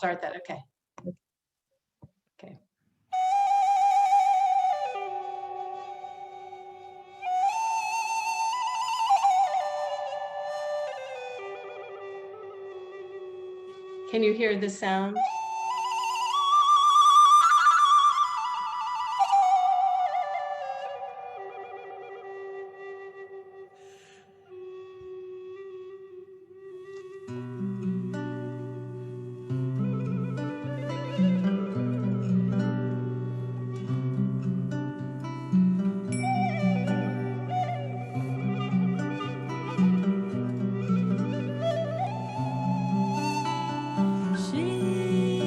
start that. Okay. Okay. Can you hear the sound? She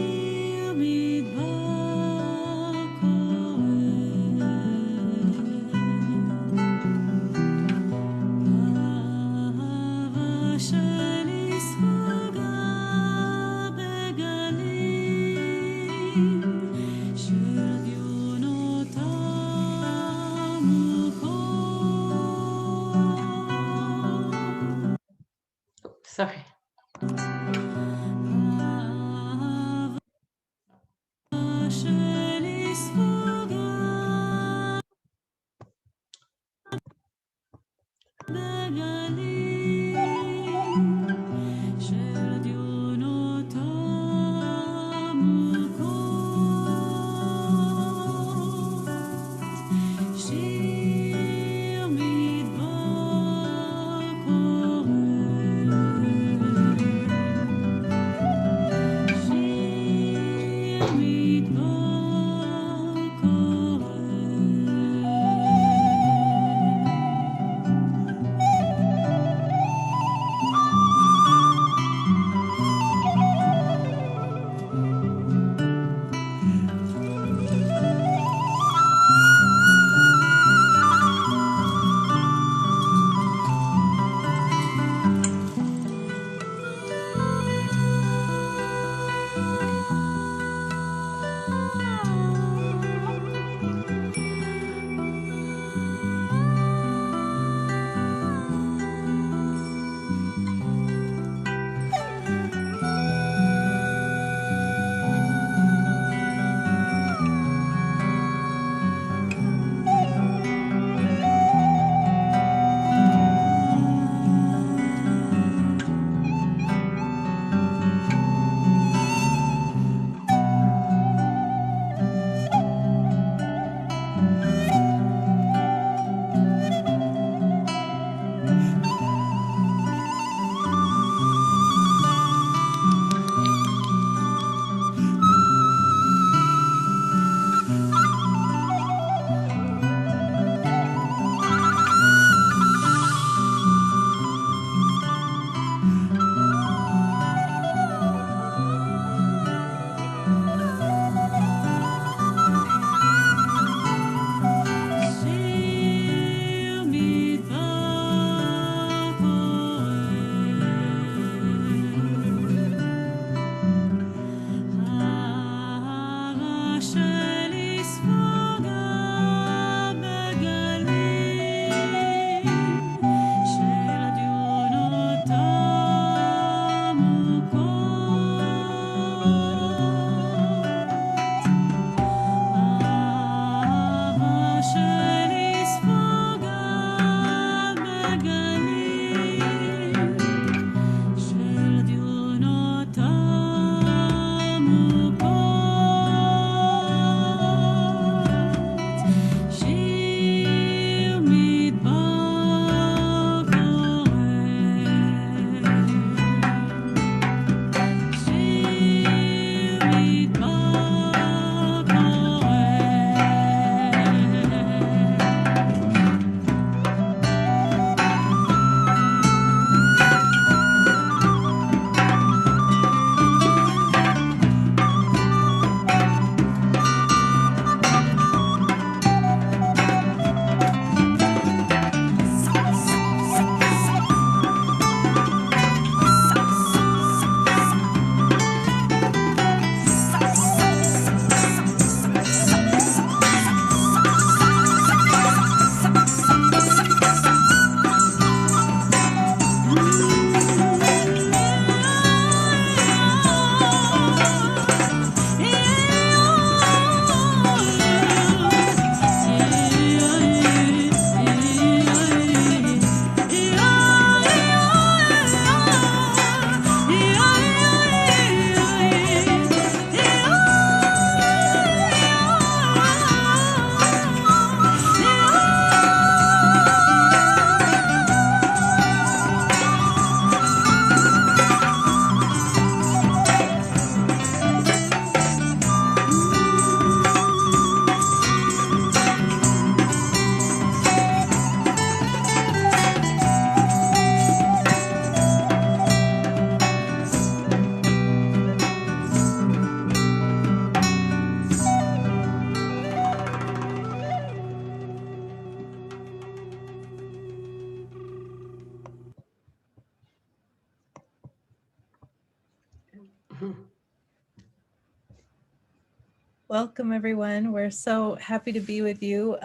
Welcome, everyone. We're so happy to be with you.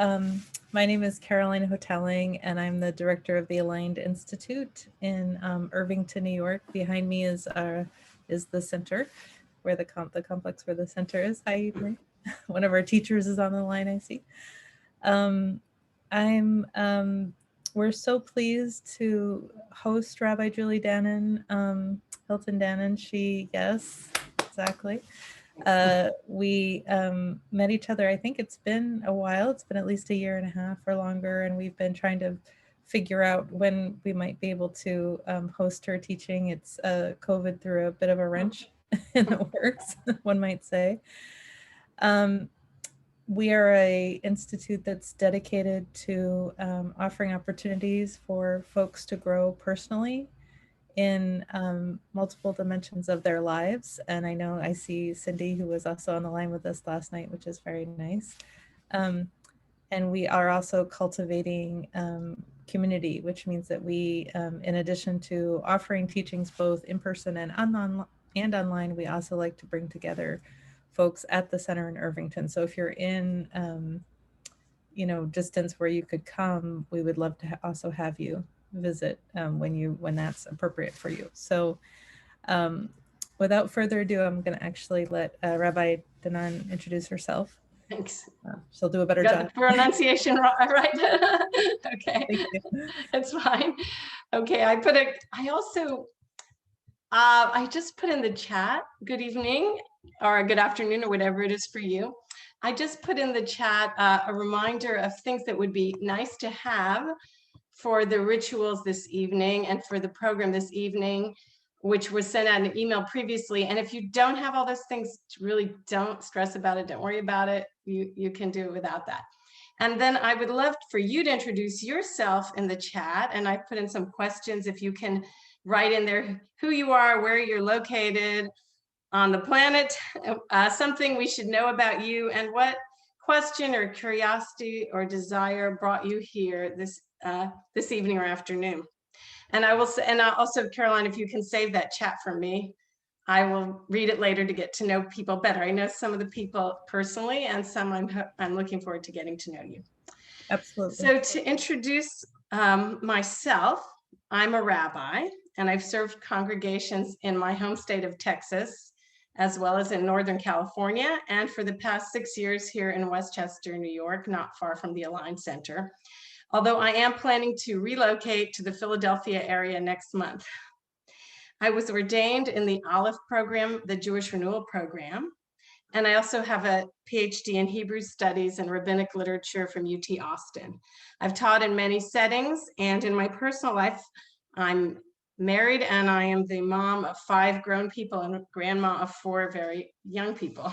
My name is Caroline Hotelling, and I'm the director of the Aligned Institute in Irvington, New York. Behind me is the center, where the complex where the center is. Hi, one of our teachers is on the line, I see. We're so pleased to host Rabbi Julie Danan, Hilton Danan. Yes, exactly. We met each other, I think it's been a while. It's been at least a year and a half or longer, and we've been trying to figure out when we might be able to host her teaching. It's COVID threw a bit of a wrench in the works, one might say. We are a institute that's dedicated to offering opportunities for folks to grow personally in multiple dimensions of their lives. And I know I see Cindy, who was also on the line with us last night, which is very nice. And we are also cultivating community, which means that we, in addition to offering teachings both in person and online, we also like to bring together folks at the center in Irvington. So if you're in, distance where you could come, we would love to also have you visit when that's appropriate for you. So without further ado, I'm going to actually let Rabbi Danan introduce herself. Thanks. She'll do a better Got job. the pronunciation right. Okay, it's fine. Okay, I just put in the chat, good evening or good afternoon or whatever it is for you. I just put in the chat a reminder of things that would be nice to have for the rituals this evening and for the program this evening, which was sent out in an email previously. And if you don't have all those things, really don't stress about it. Don't worry about it. You can do it without that. And then I would love for you to introduce yourself in the chat. And I put in some questions. If you can write in there who you are, where you're located on the planet, something we should know about you, and what question or curiosity or desire brought you here this evening or afternoon. And I will say, and also, Caroline, if you can save that chat for me, I will read it later to get to know people better. I know some of the people personally, and some I'm looking forward to getting to know you. Absolutely. So to introduce myself, I'm a rabbi, and I've served congregations in my home state of Texas, as well as in Northern California, and for the past 6 years here in Westchester, New York, not far from the Aligned Center. Although I am planning to relocate to the Philadelphia area next month. I was ordained in the Aleph program, the Jewish Renewal Program, and I also have a PhD in Hebrew Studies and Rabbinic Literature from UT Austin. I've taught in many settings, and in my personal life, I'm married and I am the mom of 5 grown people and grandma of 4 very young people.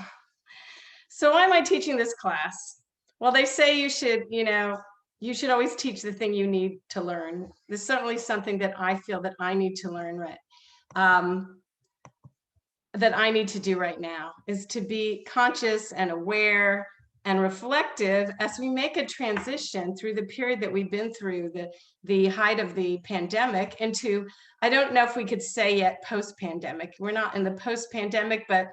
So why am I teaching this class? Well, they say you should always teach the thing you need to learn. There's certainly something that I feel that I need to learn, right? That I need to do right now is to be conscious and aware and reflective as we make a transition through the period that we've been through, the height of the pandemic, into, I don't know if we could say yet post-pandemic. We're not in the post-pandemic, but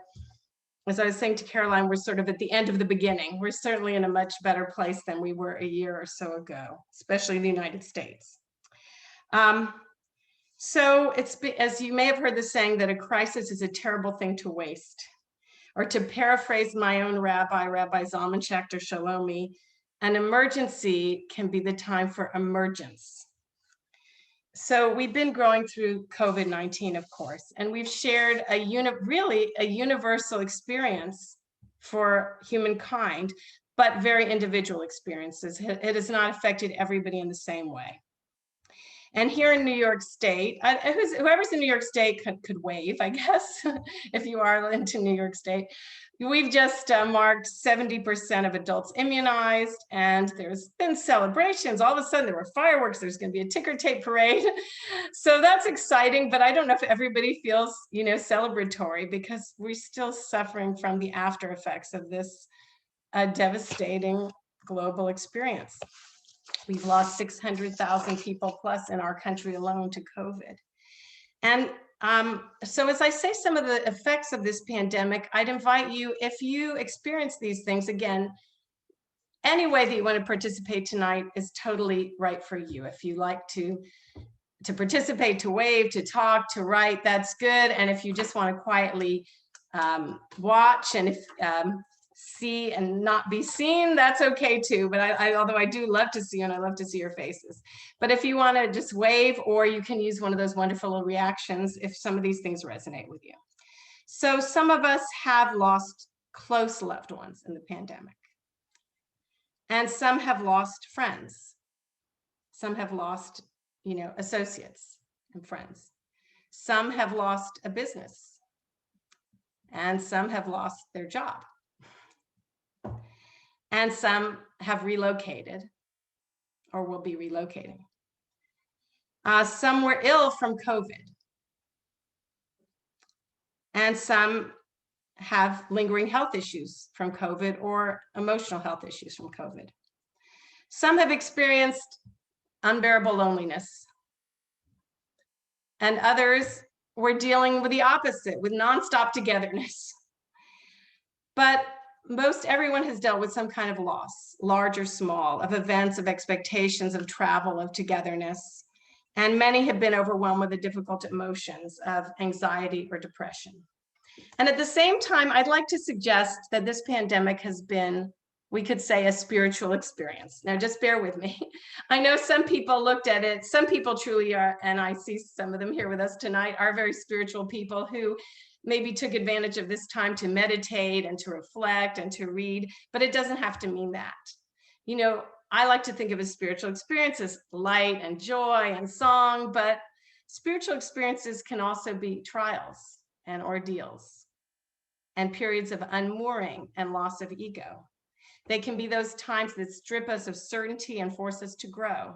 as I was saying to Caroline, we're sort of at the end of the beginning. We're certainly in a much better place than we were a year or so ago, especially in the United States. So as you may have heard the saying that a crisis is a terrible thing to waste, or to paraphrase my own rabbi, Rabbi Zalman Schachter Shalomi, an emergency can be the time for emergence. So we've been growing through COVID-19, of course, and we've shared really a universal experience for humankind, but very individual experiences. It has not affected everybody in the same way. And here in New York State, whoever's in New York State could wave, I guess, if you are into New York State. We've just marked 70% of adults immunized, and there's been celebrations. All of a sudden, there were fireworks. There's going to be a ticker tape parade. So that's exciting, but I don't know if everybody feels, celebratory, because we're still suffering from the after effects of this devastating global experience. We've lost 600,000 people plus in our country alone to COVID. And So as I say some of the effects of this pandemic, I'd invite you, if you experience these things, again, any way that you want to participate tonight is totally right for you. If you like to participate, to wave, to talk, to write, that's good. And if you just want to quietly watch and see and not be seen, that's okay too. But although I do love to see you and I love to see your faces. But if you want to just wave, or you can use one of those wonderful little reactions if some of these things resonate with you. So some of us have lost close loved ones in the pandemic. And some have lost friends. Some have lost, associates and friends. Some have lost a business. And some have lost their job. And some have relocated or will be relocating. Some were ill from COVID. And some have lingering health issues from COVID or emotional health issues from COVID. Some have experienced unbearable loneliness. And others were dealing with the opposite, with nonstop togetherness. But most everyone has dealt with some kind of loss, large or small, of events, of expectations, of travel, of togetherness. And many have been overwhelmed with the difficult emotions of anxiety or depression. And at the same time, I'd like to suggest that this pandemic has been, we could say, a spiritual experience. Now, just bear with me. I know some people looked at it, some people truly are, and I see some of them here with us tonight, are very spiritual people who maybe took advantage of this time to meditate and to reflect and to read, but it doesn't have to mean that. I like to think of a spiritual experience as light and joy and song, but spiritual experiences can also be trials and ordeals and periods of unmooring and loss of ego. They can be those times that strip us of certainty and force us to grow,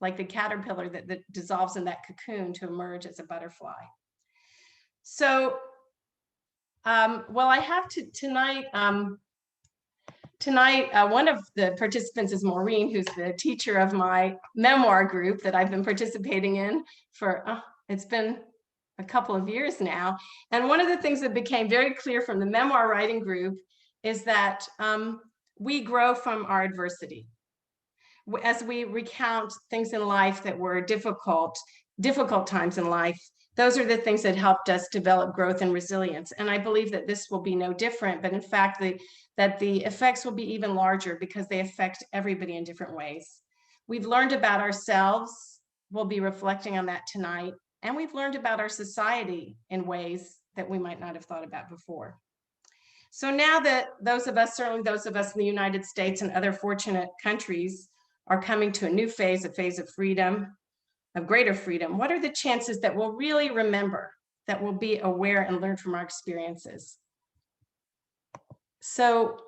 like the caterpillar that dissolves in that cocoon to emerge as a butterfly. So, I have to tonight, one of the participants is Maureen, who's the teacher of my memoir group that I've been participating in for, it's been a couple of years now. And one of the things that became very clear from the memoir writing group is that we grow from our adversity. As we recount things in life that were difficult times in life, those are the things that helped us develop growth and resilience. And I believe that this will be no different, but in fact, that the effects will be even larger because they affect everybody in different ways. We've learned about ourselves. We'll be reflecting on that tonight. And we've learned about our society in ways that we might not have thought about before. So now that those of us, certainly those of us in the United States and other fortunate countries, are coming to a new phase, a phase of freedom, of greater freedom, what are the chances that we'll really remember, that we'll be aware and learn from our experiences? So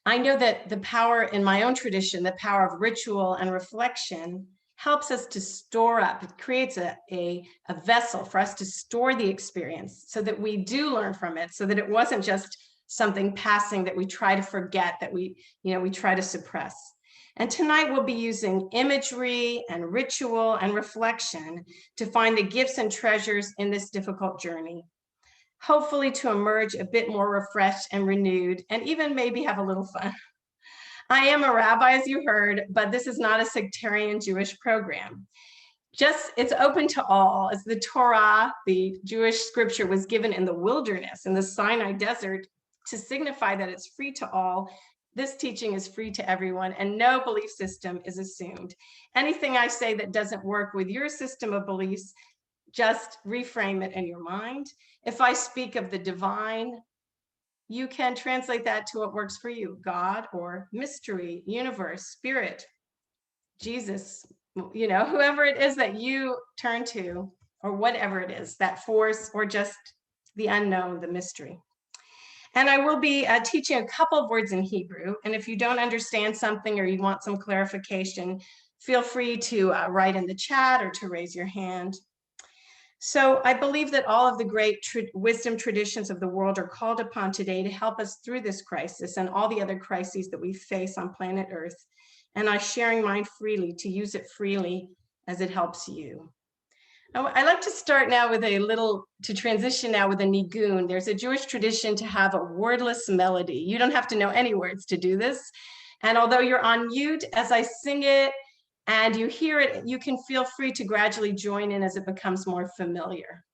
I know that the power in my own tradition, the power of ritual and reflection, helps us to store up. It creates a vessel for us to store the experience so that we do learn from it, so that it wasn't just something passing that we try to forget, that we try to suppress. And tonight we'll be using imagery and ritual and reflection to find the gifts and treasures in this difficult journey, hopefully to emerge a bit more refreshed and renewed, and even maybe have a little fun. I am a rabbi, as you heard, but this is not a sectarian Jewish program. It's open to all. As the Torah, the Jewish scripture, was given in the wilderness, in the Sinai desert, to signify that it's free to all. This teaching is free to everyone, and no belief system is assumed. Anything I say that doesn't work with your system of beliefs, just reframe it in your mind. If I speak of the divine, you can translate that to what works for you: God, or mystery, universe, spirit, Jesus, whoever it is that you turn to, or whatever it is, that force, or just the unknown, the mystery. And I will be teaching a couple of words in Hebrew. And if you don't understand something or you want some clarification, feel free to write in the chat or to raise your hand. So I believe that all of the great wisdom traditions of the world are called upon today to help us through this crisis and all the other crises that we face on planet Earth. And I'm sharing mine freely to use it freely as it helps you. I like to start now with to transition now with a nigun. There's a Jewish tradition to have a wordless melody. You don't have to know any words to do this. And although you're on mute, as I sing it and you hear it, you can feel free to gradually join in as it becomes more familiar.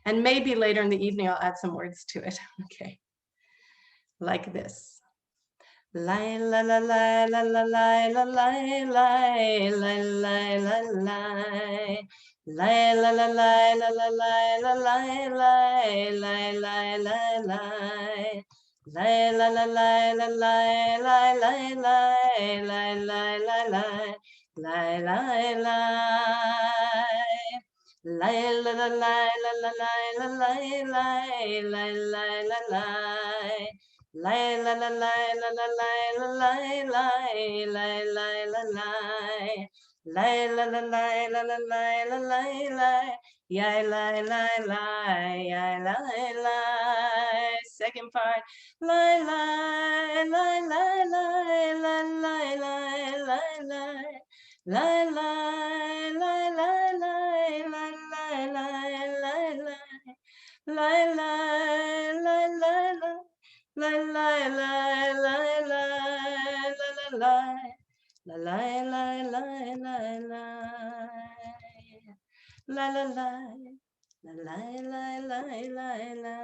And maybe later in the evening, I'll add some words to it. Okay, like this. La la la la la la la la la la la la la la. La la la la la la la la la la la la la la. La la la la la la la la la la la la la. La la la. La la la la la la la la la la la la la. La la la la la la la la la la la la la la. La la la la la la la la la la. Ya la la la ya la la. Second part. La la la la la la la la la la. La la la la la la la la la la. La la la la la. La la la la la la la la la la la la la la la la.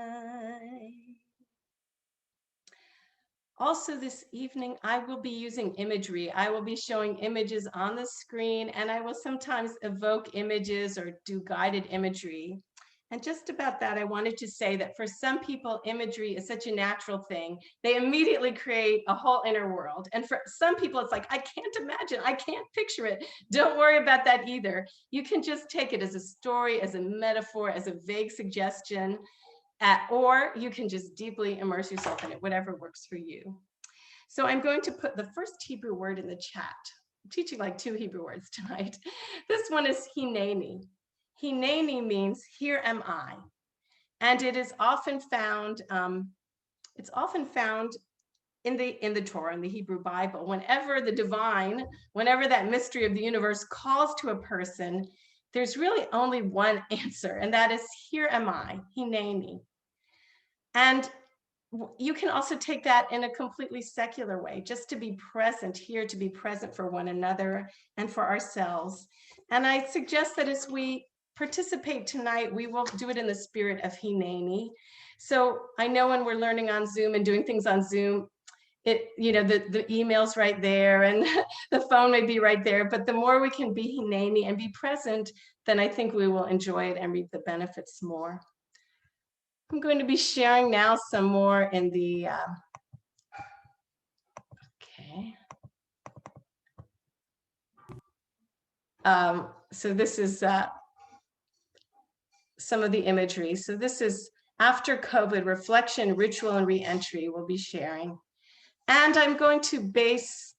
Also this evening, I will be using imagery. I will be showing images on the screen, and I will sometimes evoke images or do guided imagery. And just about that, I wanted to say that for some people, imagery is such a natural thing. They immediately create a whole inner world. And for some people, it's like, I can't imagine, I can't picture it. Don't worry about that either. You can just take it as a story, as a metaphor, as a vague suggestion, or you can just deeply immerse yourself in it, whatever works for you. So I'm going to put the first Hebrew word in the chat. I'm teaching like 2 Hebrew words tonight. This one is hineni. Hineni means here am I. And it is often found, in the Torah, in the Hebrew Bible. Whenever the divine, whenever that mystery of the universe calls to a person, there's really only one answer, and that is here am I, hineni. And you can also take that in a completely secular way, just to be present here, to be present for one another and for ourselves. And I suggest that as we participate tonight, we will do it in the spirit of hineni. So I know when we're learning on Zoom and doing things on Zoom, the email's right there and the phone may be right there, but the more we can be hineni and be present, then I think we will enjoy it and reap the benefits more. I'm going to be sharing now some more in the, okay. So this is some of the imagery. So this is after COVID, reflection, ritual, and reentry we'll be sharing. And I'm going to base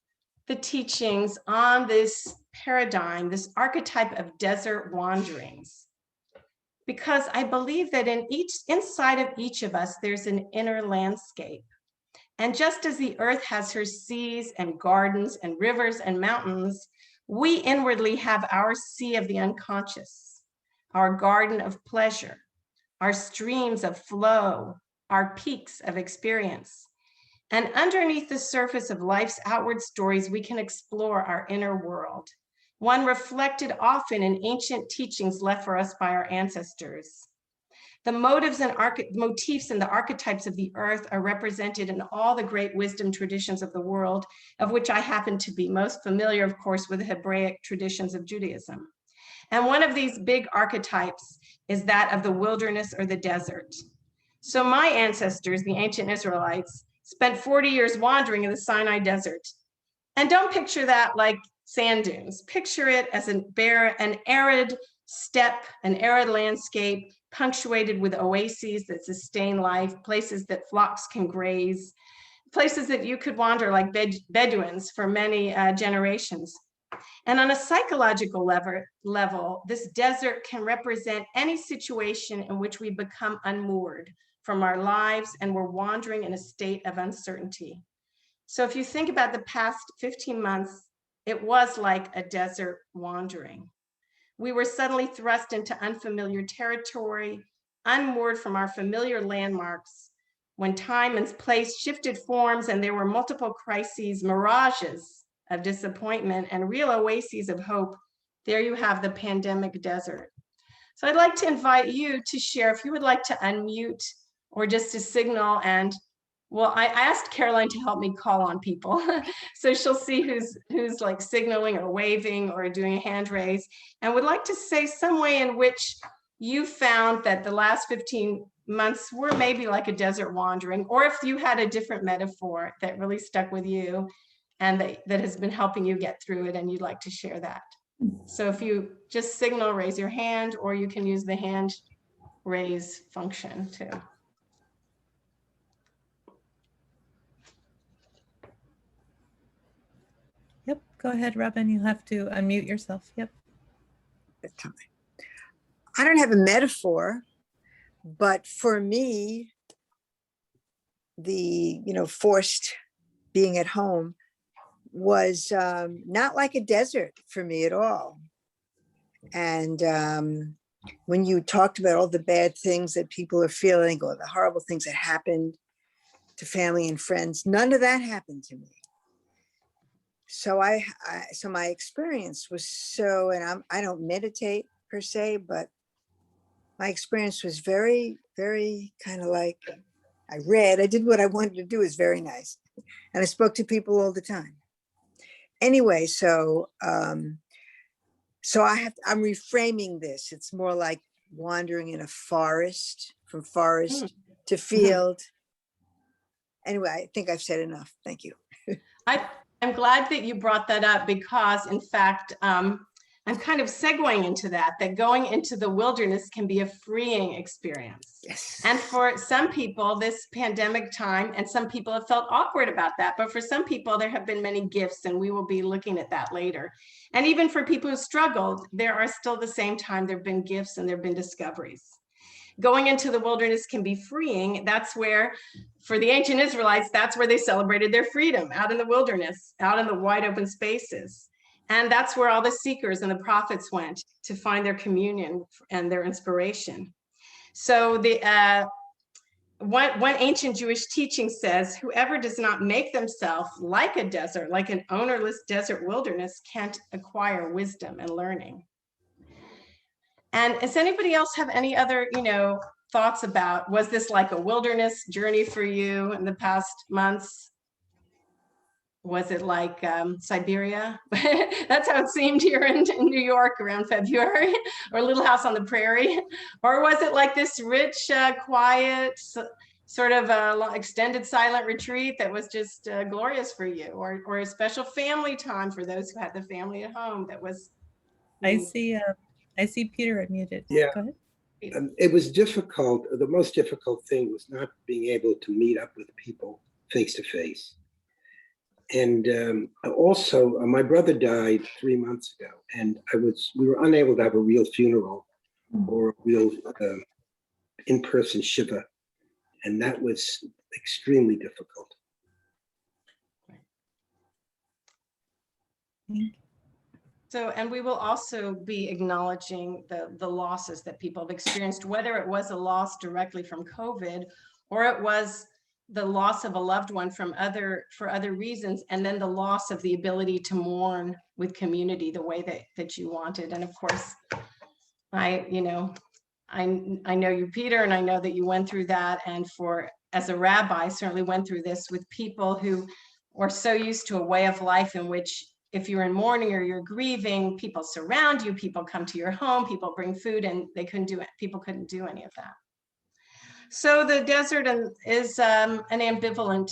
the teachings on this paradigm, this archetype of desert wanderings. Because I believe that inside of each of us, there's an inner landscape. And just as the earth has her seas and gardens and rivers and mountains, we inwardly have our sea of the unconscious, our garden of pleasure, our streams of flow, our peaks of experience. And underneath the surface of life's outward stories, we can explore our inner world, one reflected often in ancient teachings left for us by our ancestors. The motifs and the archetypes of the earth are represented in all the great wisdom traditions of the world, of which I happen to be most familiar, of course, with the Hebraic traditions of Judaism. And one of these big archetypes is that of the wilderness or the desert. So my ancestors, the ancient Israelites, spent 40 years wandering in the Sinai desert. And don't picture that like sand dunes. Picture it as an arid steppe, an arid landscape punctuated with oases that sustain life, places that flocks can graze, places that you could wander like Bedouins for many generations. And on a psychological level, this desert can represent any situation in which we become unmoored from our lives and we're wandering in a state of uncertainty. So if you think about the past 15 months, it was like a desert wandering. we were suddenly thrust into unfamiliar territory, unmoored from our familiar landmarks, when time and place shifted forms and there were multiple crises, mirages of disappointment and real oases of hope. There you have the pandemic desert. So I'd like to invite you to share, if you would like to unmute or just to signal. And well, I asked Caroline to help me call on people. So she'll see who's like signaling or waving or doing a hand raise, and would like to say some way in which you found that the last 15 months were maybe like a desert wandering, or if you had a different metaphor that really stuck with you and that has been helping you get through it, and you'd like to share that. So if you just signal, raise your hand, or you can use the hand raise function too. Yep, go ahead, Robin. You'll have to unmute yourself. Yep. I don't have a metaphor, but for me, the forced being at home was not like a desert for me at all. And when you talked about all the bad things that people are feeling or the horrible things that happened to family and friends, none of that happened to me. So so my experience was and I don't meditate per se, but my experience was very, very kind of like I did what I wanted to do. Is very nice. And I spoke to people all the time. Anyway, so I'm reframing this. It's more like wandering in a forest, from forest to field. Anyway, I think I've said enough. Thank you. I'm glad that you brought that up, because in fact, I'm kind of segueing into that going into the wilderness can be a freeing experience. Yes. And for some people, this pandemic time, and some people have felt awkward about that, but for some people, there have been many gifts, and we will be looking at that later. And even for people who struggled, there are still the same time, there have been gifts and there have been discoveries. Going into the wilderness can be freeing. That's where, for the ancient Israelites, that's where they celebrated their freedom, out in the wilderness, out in the wide open spaces. And that's where all the seekers and the prophets went to find their communion and their inspiration. So one ancient Jewish teaching says, whoever does not make themselves like a desert, like an ownerless desert wilderness, can't acquire wisdom and learning. And does anybody else have any other, thoughts about, was this like a wilderness journey for you in the past months? Was it like Siberia? That's how it seemed here in New York around February, or Little House on the Prairie. Or was it like this rich, quiet, sort of extended silent retreat that was just glorious for you, or a special family time for those who had the family at home that was? I see Peter unmuted. Yeah. Go ahead. It was difficult. The most difficult thing was not being able to meet up with people face to face. And also, my brother died 3 months ago, and we were unable to have a real funeral or a real in-person shiva, and that was extremely difficult. So, and we will also be acknowledging the losses that people have experienced, whether it was a loss directly from COVID, or it was the loss of a loved one for other reasons, and then the loss of the ability to mourn with community the way that you wanted. And of course, I know you, Peter, and I know that you went through that. And as a rabbi, I certainly went through this with people who were so used to a way of life in which, if you're in mourning or you're grieving, people surround you, people come to your home, people bring food, and people couldn't do any of that. So the desert is an ambivalent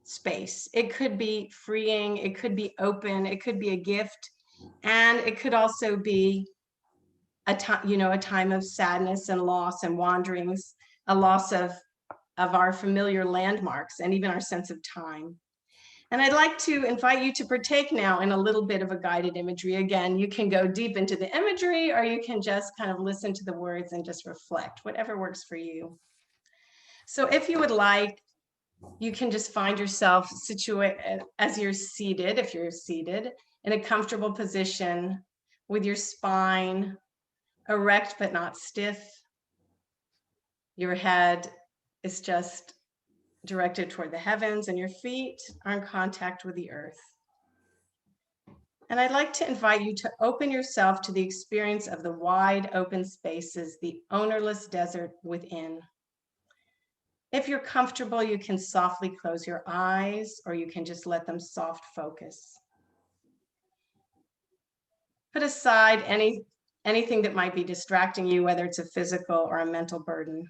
space. It could be freeing, it could be open, it could be a gift, and it could also be a time of sadness and loss and wanderings, a loss of our familiar landmarks and even our sense of time. And I'd like to invite you to partake now in a little bit of a guided imagery. Again, you can go deep into the imagery, or you can just kind of listen to the words and just reflect, whatever works for you. So if you would like, you can just find yourself situated as you're seated, if you're seated, in a comfortable position, with your spine erect but not stiff. Your head is just directed toward the heavens and your feet are in contact with the earth. And I'd like to invite you to open yourself to the experience of the wide open spaces, the ownerless desert within. If you're comfortable, you can softly close your eyes or you can just let them soft focus. Put aside anything that might be distracting you, whether it's a physical or a mental burden.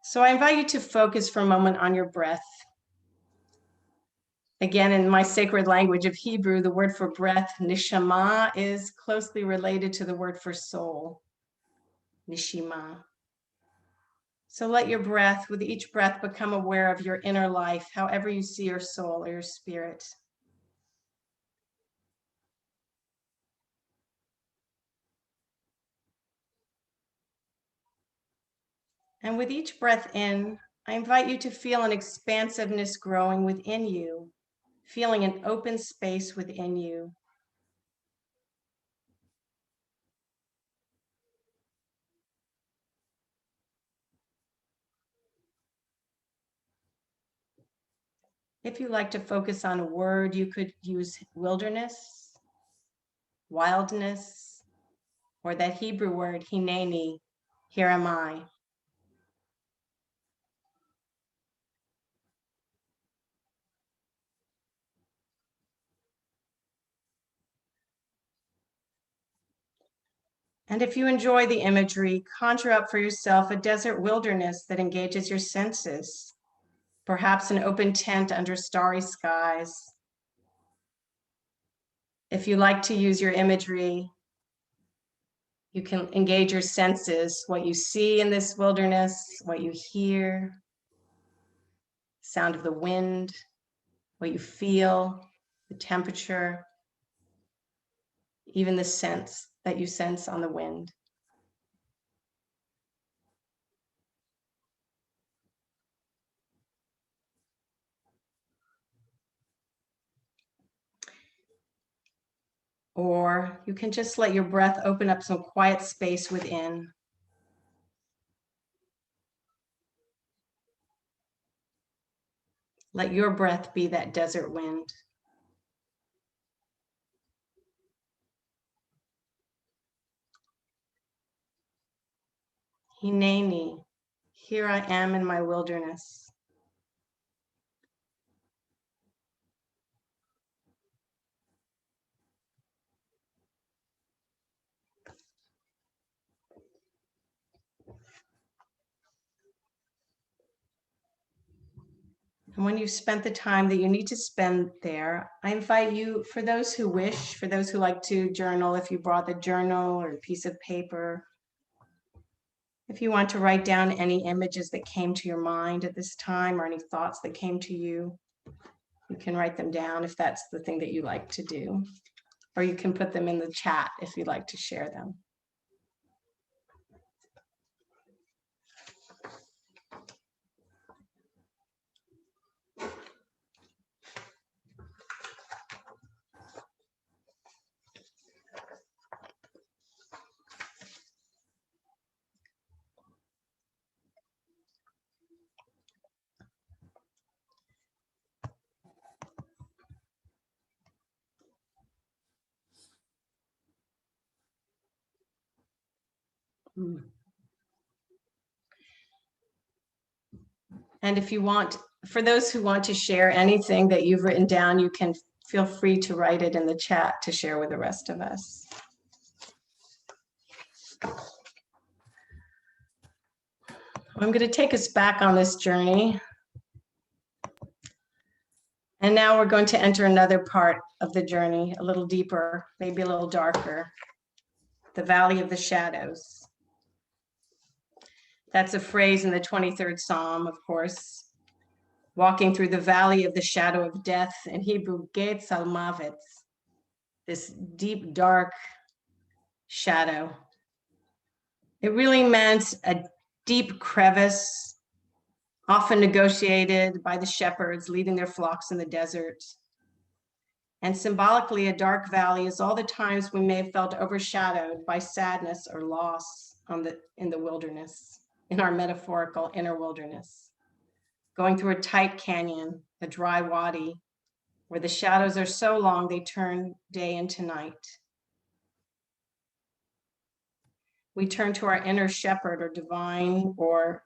So I invite you to focus for a moment on your breath. Again, in my sacred language of Hebrew, the word for breath, neshama, is closely related to the word for soul, neshima. So let your breath, with each breath, become aware of your inner life, however you see your soul or your spirit. And with each breath in, I invite you to feel an expansiveness growing within you, feeling an open space within you. If you like to focus on a word, you could use wilderness, wildness, or that Hebrew word, hineni, here am I. And if you enjoy the imagery, conjure up for yourself a desert wilderness that engages your senses, perhaps an open tent under starry skies. If you like to use your imagery, you can engage your senses, what you see in this wilderness, what you hear, sound of the wind, what you feel, the temperature, even the sense that you sense on the wind. Or you can just let your breath open up some quiet space within. Let your breath be that desert wind. Hineni, here I am in my wilderness. And when you've spent the time that you need to spend there, I invite you, for those who wish, for those who like to journal, if you brought the journal or a piece of paper, if you want to write down any images that came to your mind at this time or any thoughts that came to you, you can write them down if that's the thing that you like to do, or you can put them in the chat if you'd like to share them. And if you want, for those who want to share anything that you've written down, you can feel free to write it in the chat to share with the rest of us. I'm going to take us back on this journey. And now we're going to enter another part of the journey, a little deeper, maybe a little darker, the Valley of the Shadows. That's a phrase in the 23rd Psalm, of course. Walking through the valley of the shadow of death, in Hebrew, Getz al Mavet, this deep, dark shadow. It really meant a deep crevice, often negotiated by the shepherds leading their flocks in the desert. And symbolically, a dark valley is all the times we may have felt overshadowed by sadness or loss in the wilderness, in our metaphorical inner wilderness. Going through a tight canyon, a dry wadi, where the shadows are so long they turn day into night. We turn to our inner shepherd or divine or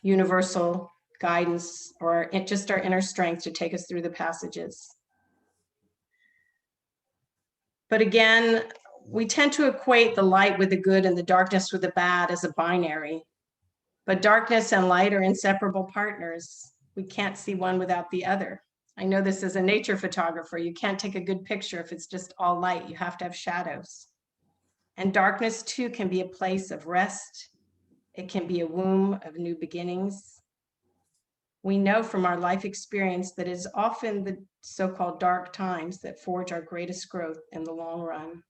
universal guidance, or just our inner strength to take us through the passages. But again, we tend to equate the light with the good and the darkness with the bad as a binary. But darkness and light are inseparable partners. We can't see one without the other. I know this as a nature photographer. You can't take a good picture if it's just all light. You have to have shadows. And darkness too can be a place of rest. It can be a womb of new beginnings. We know from our life experience that it is often the so-called dark times that forge our greatest growth in the long run.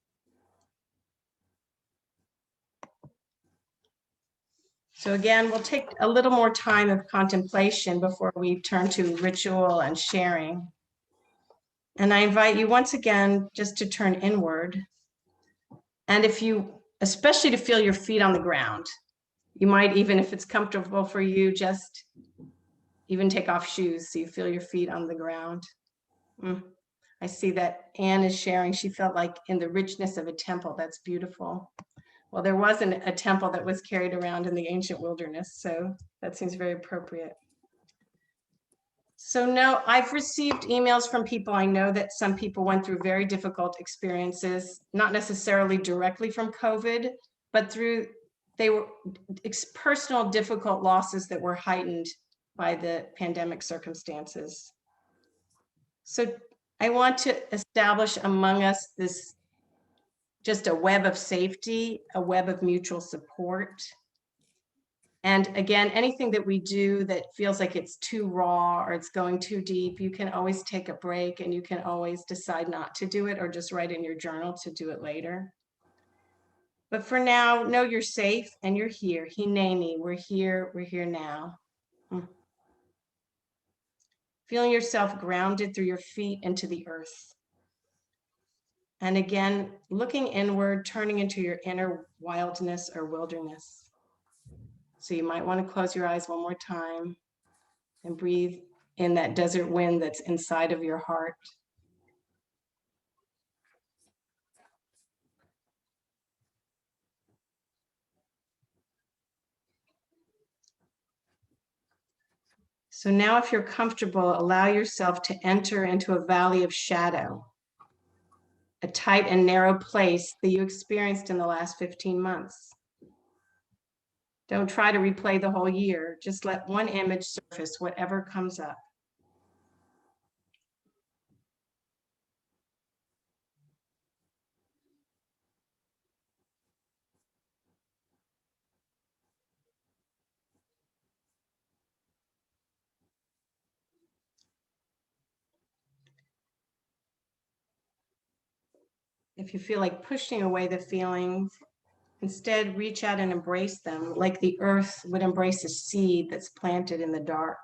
So again, we'll take a little more time of contemplation before we turn to ritual and sharing. And I invite you once again just to turn inward. And especially to feel your feet on the ground. You might even, if it's comfortable for you, just even take off shoes so you feel your feet on the ground. I see that Anne is sharing. She felt like in the richness of a temple. That's beautiful. Well, there wasn't a temple that was carried around in the ancient wilderness, so that seems very appropriate. So no, I've received emails from people. I know that some people went through very difficult experiences, not necessarily directly from COVID, but they were personal difficult losses that were heightened by the pandemic circumstances. So I want to establish among us this just a web of safety, a web of mutual support. And again, anything that we do that feels like it's too raw or it's going too deep, you can always take a break and you can always decide not to do it or just write in your journal to do it later. But for now, know you're safe and you're here. Hineni, we're here now. Feeling yourself grounded through your feet into the earth. And again, looking inward, turning into your inner wildness or wilderness. So you might want to close your eyes one more time and breathe in that desert wind that's inside of your heart. So now if you're comfortable, allow yourself to enter into a valley of shadow, a tight and narrow place that you experienced in the last 15 months. Don't try to replay the whole year. Just let one image surface, whatever comes up. If you feel like pushing away the feelings, instead reach out and embrace them like the earth would embrace a seed that's planted in the dark.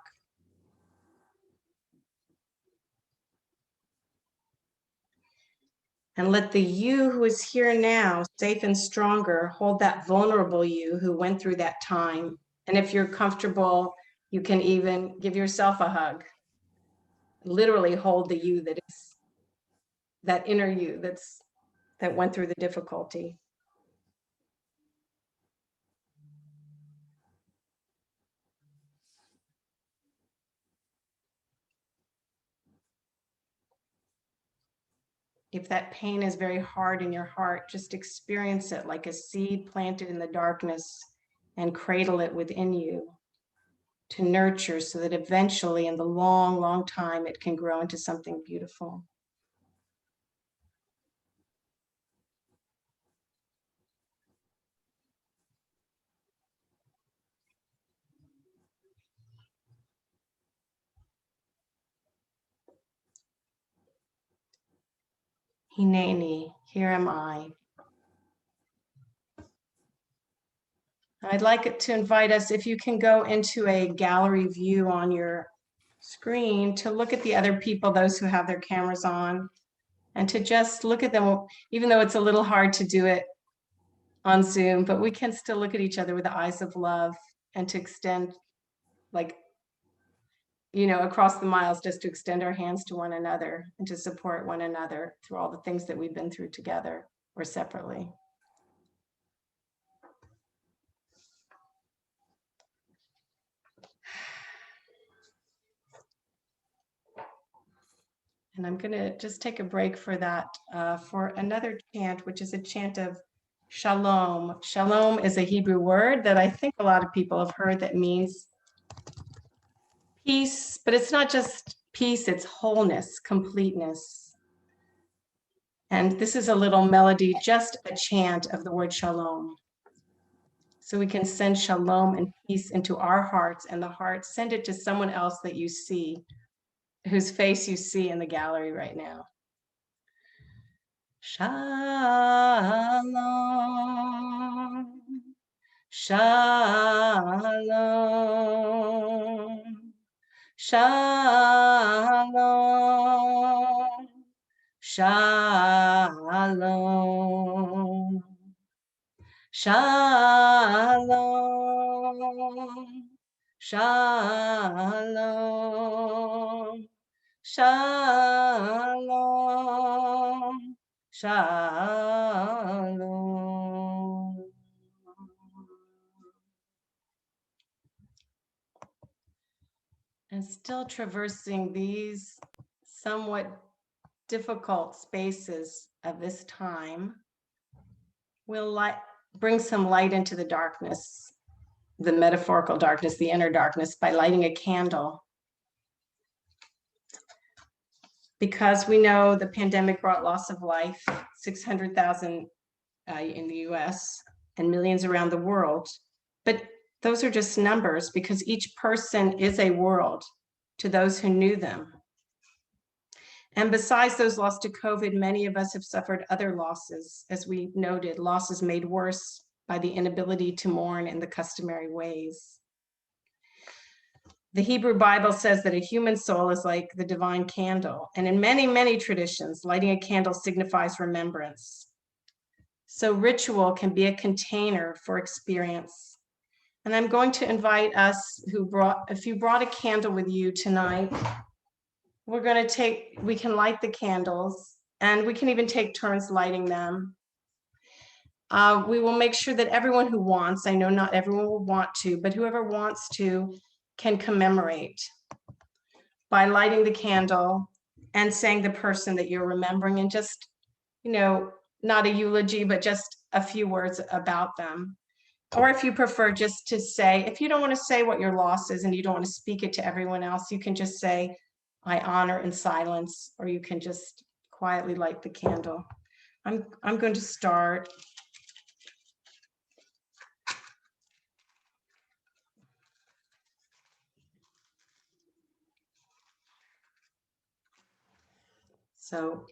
And let the you who is here now, safe and stronger, hold that vulnerable you who went through that time. And if you're comfortable, you can even give yourself a hug. Literally hold the you that is that inner you that went through the difficulty. If that pain is very hard in your heart, just experience it like a seed planted in the darkness and cradle it within you to nurture so that eventually in the long, long time, it can grow into something beautiful. Hineni, here am I. I'd like it to invite us, if you can go into a gallery view on your screen, to look at the other people, those who have their cameras on, and to just look at them, even though it's a little hard to do it on Zoom, but we can still look at each other with the eyes of love and to extend, like, across the miles, just to extend our hands to one another and to support one another through all the things that we've been through together or separately. And I'm going to just take a break for that, for another chant, which is a chant of shalom. Shalom is a Hebrew word that I think a lot of people have heard that means peace, but it's not just peace, it's wholeness, completeness. And this is a little melody, just a chant of the word shalom. So we can send shalom and peace into our hearts, and the heart, send it to someone else that you see, whose face you see in the gallery right now. Shalom, shalom, shalom, shalom, shalom, shalom, shalom, shalom. And still traversing these somewhat difficult spaces of this time, we'll bring some light into the darkness, the metaphorical darkness, the inner darkness, by lighting a candle. Because we know the pandemic brought loss of life, 600,000 in the US and millions around the world. But those are just numbers, because each person is a world to those who knew them. And besides those lost to COVID, many of us have suffered other losses, as we noted, losses made worse by the inability to mourn in the customary ways. The Hebrew Bible says that a human soul is like the divine candle. And in many, many traditions, lighting a candle signifies remembrance. So ritual can be a container for experience. And I'm going to invite us if you brought a candle with you tonight, we can light the candles, and we can even take turns lighting them. We will make sure that everyone who wants, I know not everyone will want to, but whoever wants to can commemorate by lighting the candle and saying the person that you're remembering, and just, not a eulogy, but just a few words about them. Or if you prefer just to say, if you don't want to say what your loss is and you don't want to speak it to everyone else, you can just say, I honor in silence, or you can just quietly light the candle. I'm going to start. So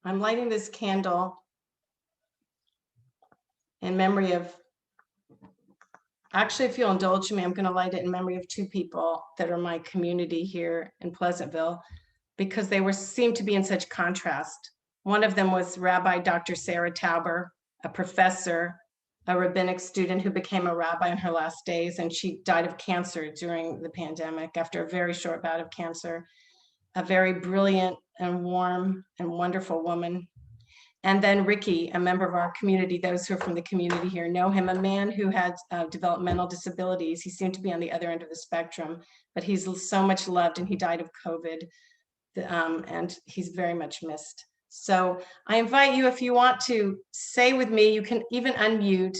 I'm lighting this candle in memory of, actually, if you'll indulge me, I'm going to light it in memory of two people that are my community here in Pleasantville, because they seemed to be in such contrast. One of them was Rabbi Dr. Sarah Tauber, a professor, a rabbinic student who became a rabbi in her last days, and she died of cancer during the pandemic after a very short bout of cancer. A very brilliant and warm and wonderful woman. And then Ricky, a member of our community, those who are from the community here know him, a man who had developmental disabilities. He seemed to be on the other end of the spectrum, but he's so much loved, and he died of COVID, and he's very much missed. So I invite you, if you want to say with me, you can even unmute.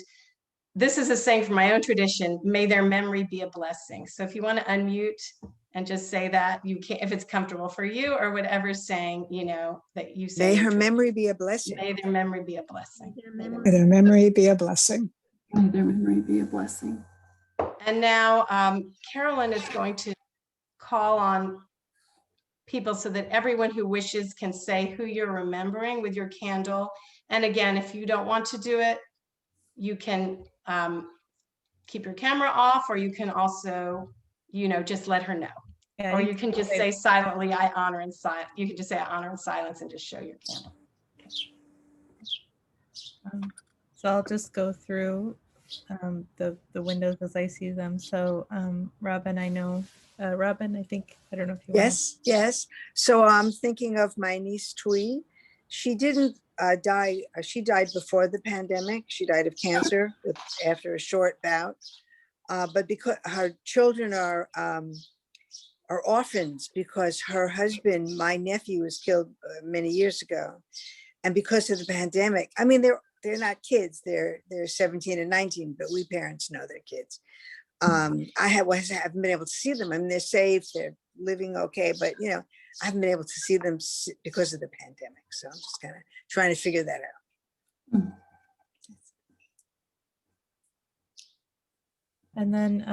This is a saying from my own tradition, may their memory be a blessing. So if you want to unmute and just say that, you can, if it's comfortable for you, or whatever saying, that you say. May her memory be a blessing. May their memory be a blessing. May their memory be a blessing. May their memory be a blessing. And now Carolyn is going to call on people so that everyone who wishes can say who you're remembering with your candle. And again, if you don't want to do it, you can keep your camera off, or you can also, just let her know. Yeah, Or you you can just say silently, I honor in silence. You can just say I honor in silence and just show your candle. So I'll just go through the windows as I see them. So Robin, I know, Robin, I think, I don't know if you want to. Yes. So I'm thinking of my niece Twee. She didn't die. She died before the pandemic. She died of cancer after a short bout. But because her children are orphans, because her husband, my nephew, was killed many years ago, and because of the pandemic. I mean, they're not kids. They're 17 and 19, but we parents know they're kids. I haven't been able to see them. I mean, they're safe, they're living okay, but you know, I haven't been able to see them because of the pandemic. So I'm just kind of trying to figure that out. And then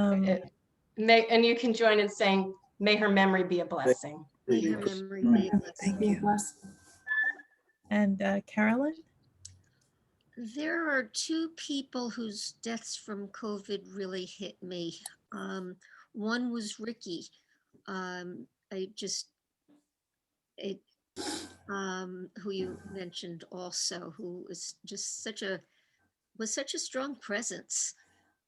And you can join in saying, may her memory be a blessing. May her memory be a blessing. Thank you. and Carolyn. There are two people whose deaths from COVID really hit me. One was Ricky. Who you mentioned also, who was just such a strong presence.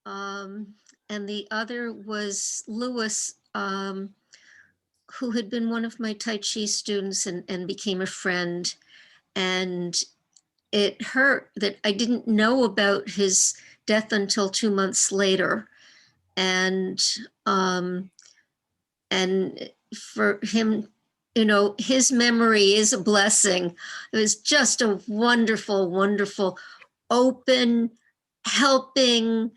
And the other was Lewis, who had been one of my Tai Chi students and became a friend. And it hurt that I didn't know about his death until 2 months later. And for him, you know, his memory is a blessing. It was just a wonderful, wonderful, open, helping,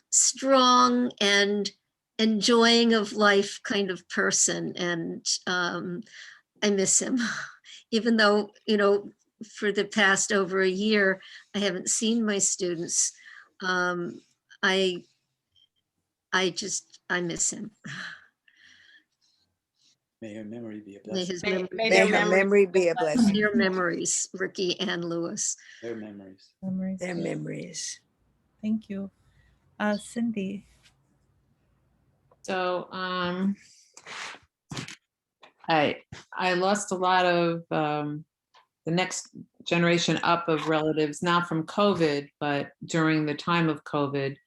strong and enjoying of life kind of person. And I miss him, even though, you know, for the past over a year, I haven't seen my students. I miss him. May her memory be a May blessing. his May memory, May her memory be a blessing. their memories, Ricky and Lewis. Their memories. Memories. Their memories. Thank you. Cindy. So I lost a lot of the next generation up of relatives, not from COVID, but during the time of COVID.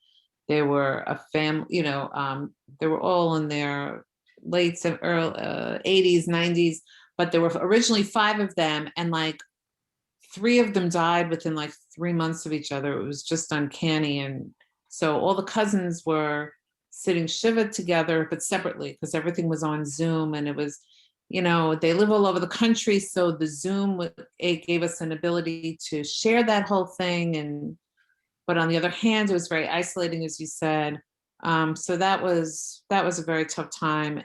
They were a family, you know, they were all in their late 80s, 90s, but there were originally 5 of them, and like 3 of them died within like 3 months of each other. It was just uncanny. And so all the cousins were sitting shiva together, but separately, because everything was on Zoom. And it was, you know, they live all over the country. So the Zoom, it gave us an ability to share that whole thing. But on the other hand, it was very isolating, as you said. So that was a very tough time.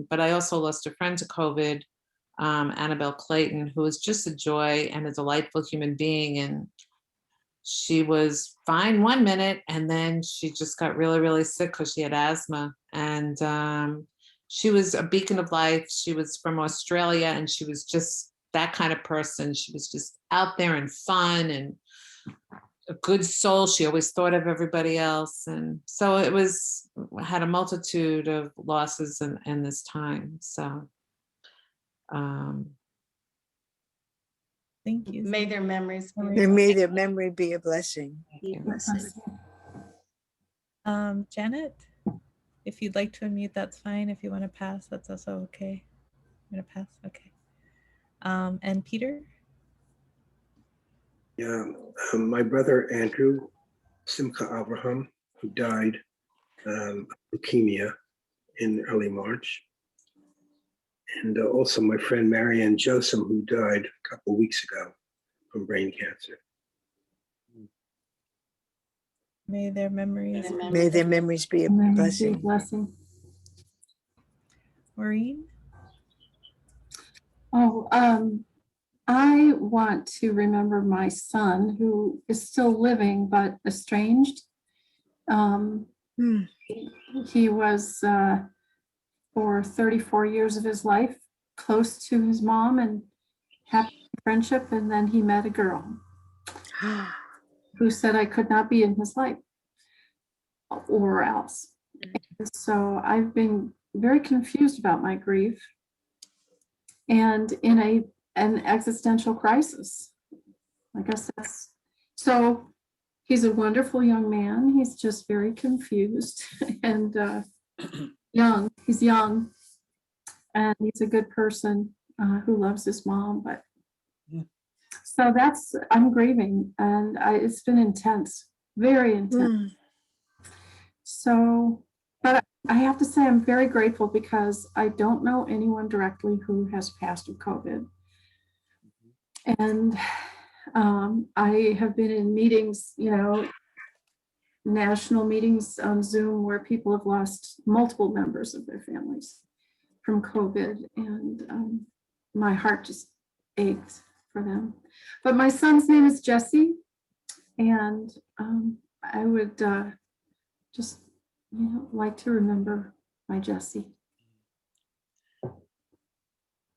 But I also lost a friend to COVID, Annabelle Clayton, who was just a joy and a delightful human being. And she was fine 1 minute, and then she just got really, really sick because she had asthma. And she was a beacon of life. She was from Australia, and she was just that kind of person. She was just out there and fun and a good soul. She always thought of everybody else. And so had a multitude of losses in this time. So Thank you. May their memories be. May their memory be a blessing. Be a blessing. Janet, if you'd like to unmute, that's fine. If you want to pass, that's also okay. I'm going to pass. Okay. And Peter? Yeah, my brother Andrew Simcha Abraham, who died of leukemia in early March. And also my friend Marianne Joseph, who died a couple of weeks ago from brain cancer. May their memories. May their memories be a blessing. Maureen? Oh, I want to remember my son, who is still living but estranged. He was for 34 years of his life close to his mom and happy friendship, and then he met a girl who said I could not be in his life or else. And so I've been very confused about my grief and in an existential crisis. I guess that's, so he's a wonderful young man. He's just very confused and young. He's young and he's a good person who loves his mom. But so that's, I'm grieving, and it's been intense, very intense. So, but I have to say I'm very grateful because I don't know anyone directly who has passed of COVID. And I have been in meetings, you know, national meetings on Zoom where people have lost multiple members of their families from COVID, and my heart just ached for them. But my son's name is Jesse, and I would just, you know, like to remember my Jesse. Thank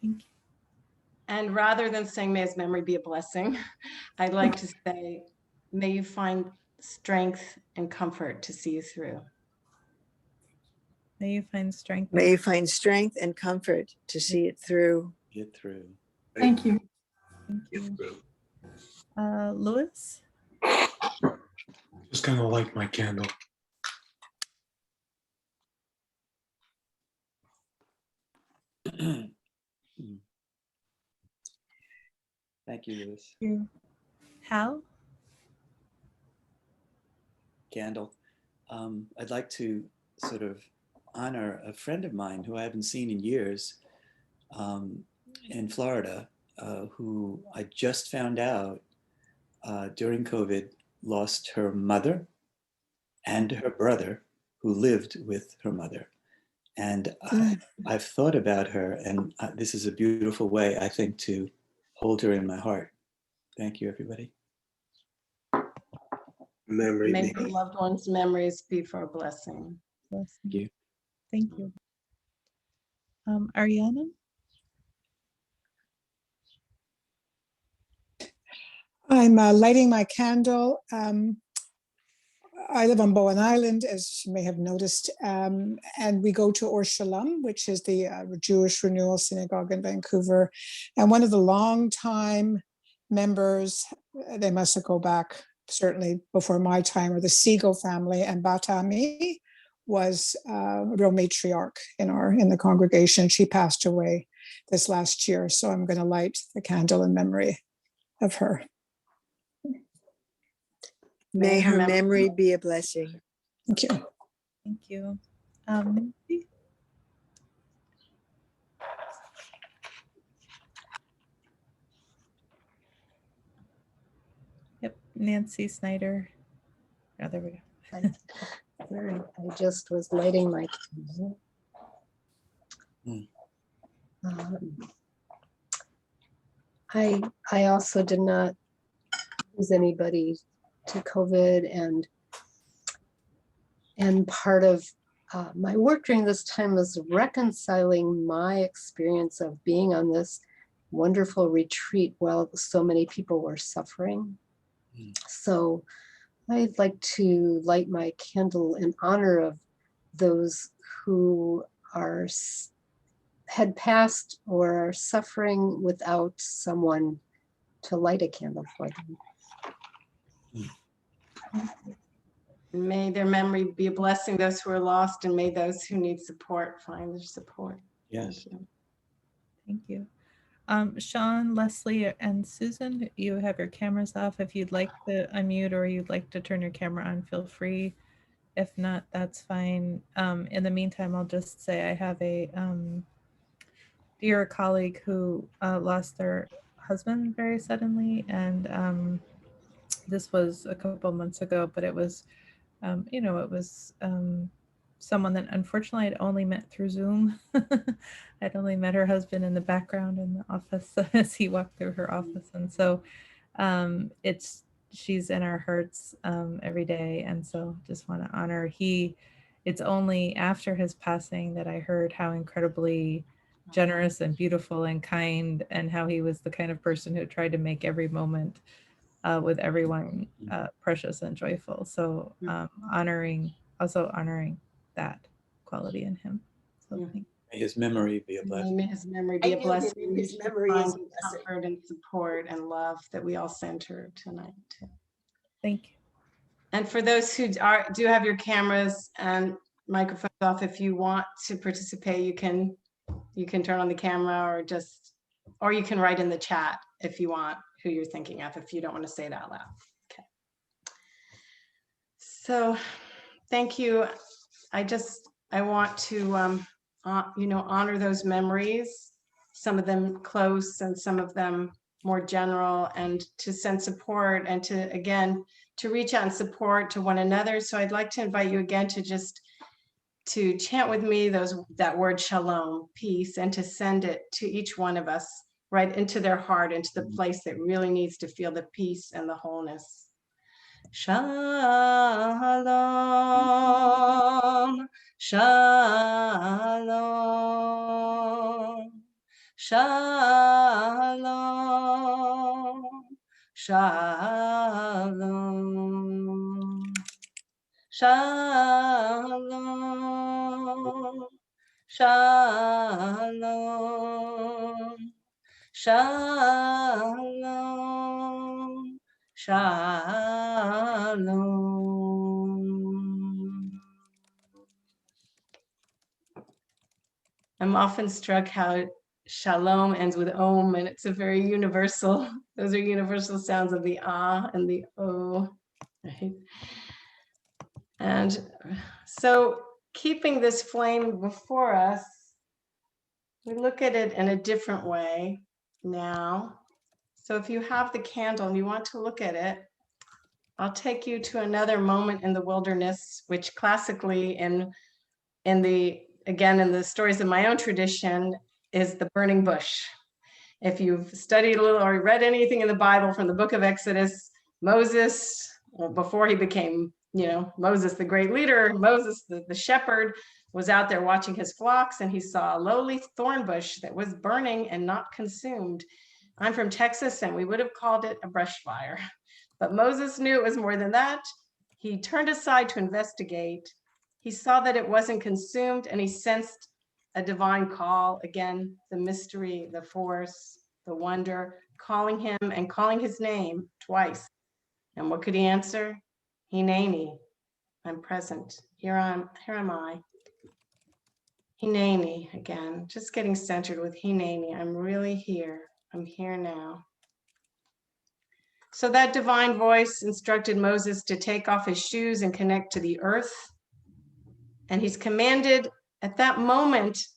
you. And rather than saying may his memory be a blessing, I'd like to say, may you find strength and comfort to see you through. May you find strength. May you find strength and comfort to see it through. Get through. Thank you. Thank you. Louis? Just gonna light my candle. Thank you, Louis. You. Hal? Candle. I'd like to sort of honor a friend of mine who I haven't seen in years in Florida, who I just found out during COVID lost her mother and her brother who lived with her mother. And I've thought about her, and this is a beautiful way, I think, to hold her in my heart. Thank you, everybody. Memory. May the loved one's memories be for a blessing. Bless Thank you. Thank you. Ariana? I'm lighting my candle. I live on Bowen Island, as you may have noticed, and we go to Or Shalom, which is the Jewish Renewal Synagogue in Vancouver. And one of the longtime members, they must have go back certainly before my time, or the Siegel family, and Batami was a real matriarch in the congregation. She passed away this last year, so I'm going to light the candle in memory of her. May her memory be a blessing. Thank you. Thank you. Yep, Nancy Snyder. Oh, there we go. Sorry, I just was lighting my candle. I also did not lose anybody to COVID, and part of my work during this time was reconciling my experience of being on this wonderful retreat while so many people were suffering. So I'd like to light my candle in honor of those who had passed or are suffering without someone to light a candle for them. May their memory be a blessing, those who are lost, and may those who need support find their support. Yes. Thank you. Thank you. Sean, Leslie, and Susan, you have your cameras off. If you'd like to unmute or you'd like to turn your camera on, feel free. If not, that's fine. In the meantime, I'll just say I have a dear colleague who lost their husband very suddenly, and this was a couple months ago, but it was, it was someone that unfortunately I'd only met through Zoom. I'd only met her husband in the background in the office as he walked through her office. And so she's in our hearts every day. And so just want to honor it's only after his passing that I heard how incredibly generous and beautiful and kind, and how he was the kind of person who tried to make every moment with everyone precious and joyful. So honoring that quality in him. So Mm. thank May his memory be a blessing. May his memory be a I knew him, blessing. and his May he memory is find a blessing. comfort and support and love that we all sent her tonight. thank you. And for those who do have your cameras and microphones off, if you want to participate, you can turn on the camera or you can write in the chat if you want who you're thinking of, if you don't want to say it out loud. Okay. So thank you. I want to, honor those memories, some of them close and some of them more general, and to send support and to, again, to reach out and support to one another. So I'd like to invite you again to chant with me that word shalom, peace, and to send it to each one of us right into their heart, into the place that really needs to feel the peace and the wholeness. Shalom, shalom, shalom, shalom, shalom, shalom, shalom, shalom. I'm often struck how shalom ends with om, and it's a very universal, those are universal sounds of the ah and the o, right? And so keeping this flame before us, we look at it in a different way now. So if you have the candle and you want to look at it, I'll take you to another moment in the wilderness, which classically in the stories of my own tradition is the burning bush. If you've studied a little or read anything in the Bible from the book of Exodus, Moses, well, before he became, Moses, the great leader, Moses, the shepherd, was out there watching his flocks, and he saw a lowly thorn bush that was burning and not consumed. I'm from Texas, and we would have called it a brush fire. But Moses knew it was more than that. He turned aside to investigate. He saw that it wasn't consumed, and he sensed a divine call. Again, the mystery, the force, the wonder, calling him and calling his name twice. And what could he answer? Hineni, I'm present. Here am I. Hineni, again, just getting centered with Hineni. I'm really here. I'm here now. So that divine voice instructed Moses to take off his shoes and connect to the earth. And he's commanded at that moment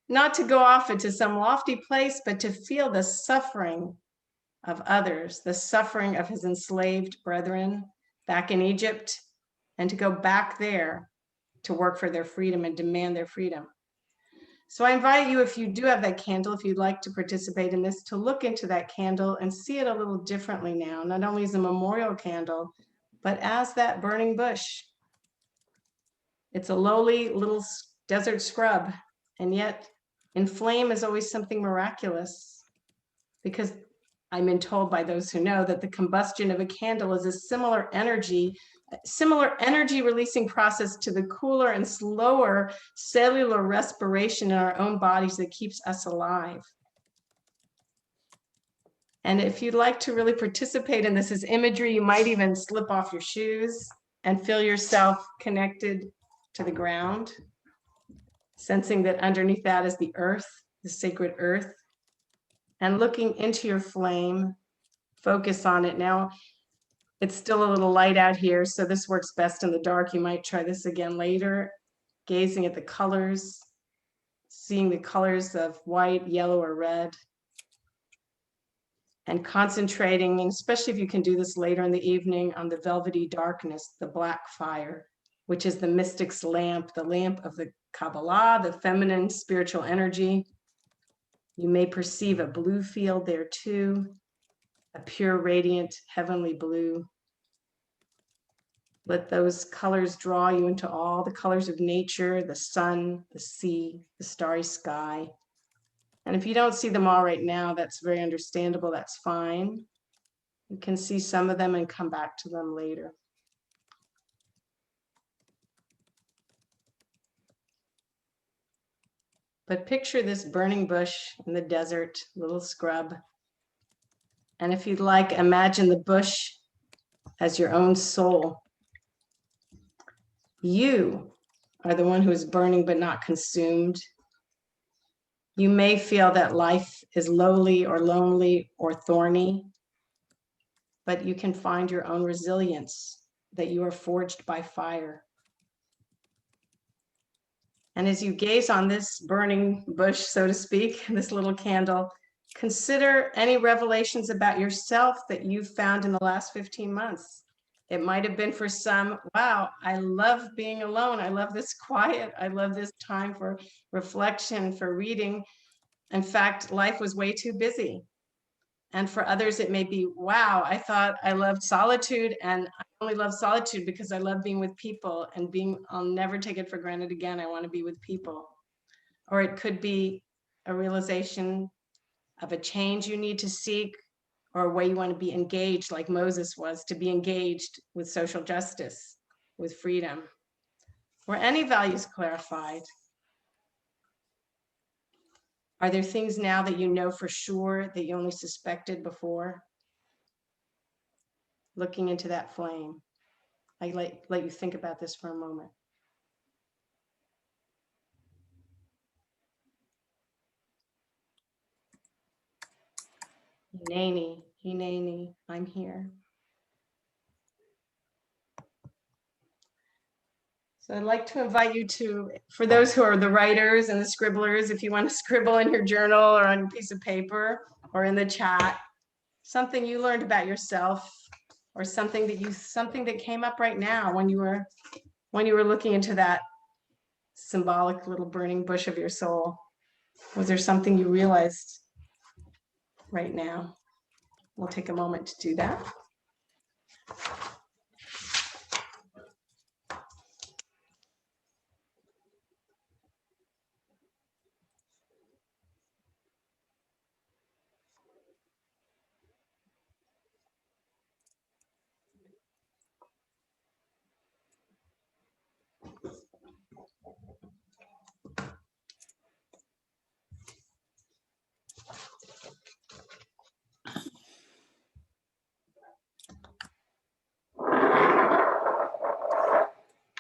not to go off into some lofty place, but to feel the suffering of others, the suffering of his enslaved brethren back in Egypt, and to go back there to work for their freedom and demand their freedom. So I invite you, if you do have that candle, if you'd like to participate in this, to look into that candle and see it a little differently now, not only as a memorial candle, but as that burning bush. It's a lowly little desert scrub, and yet in flame is always something miraculous, because I've been told by those who know that the combustion of a candle is a similar energy releasing process to the cooler and slower cellular respiration in our own bodies that keeps us alive. And if you'd like to really participate in this as imagery, you might even slip off your shoes and feel yourself connected to the ground, sensing that underneath that is the earth, the sacred earth, and looking into your flame, focus on it. Now, it's still a little light out here, so this works best in the dark. You might try this again later, gazing at the colors, seeing the colors of white, yellow, or red, and concentrating, and especially if you can do this later in the evening, on the velvety darkness, the black fire, which is the mystic's lamp, the lamp of the Kabbalah, the feminine spiritual energy. You may perceive a blue field there too, a pure, radiant, heavenly blue. Let those colors draw you into all the colors of nature, the sun, the sea, the starry sky. And if you don't see them all right now, that's very understandable, that's fine. You can see some of them and come back to them later. But picture this burning bush in the desert, little scrub. And if you'd like, imagine the bush as your own soul. You are the one who is burning but not consumed. You may feel that life is lowly or lonely or thorny, but you can find your own resilience, that you are forged by fire. And as you gaze on this burning bush, so to speak, this little candle, consider any revelations about yourself that you've found in the last 15 months. It might have been for some, wow, I love being alone. I love this quiet. I love this time for reflection, for reading. In fact, life was way too busy. And for others, it may be, wow, I thought I loved solitude, and I only love solitude because I love being with people and I'll never take it for granted again. I want to be with people. Or it could be a realization of a change you need to seek, or a way you want to be engaged, like Moses was, to be engaged with social justice, with freedom, or any values clarified. Are there things now that you know for sure that you only suspected before? Looking into that flame. I let you think about this for a moment. Hineni, I'm here. So I'd like to invite you to, for those who are the writers and the scribblers, if you want to scribble in your journal or on a piece of paper or in the chat, something you learned about yourself, or something that came up right now when you were looking into that symbolic little burning bush of your soul. Was there something you realized right now? We'll take a moment to do that.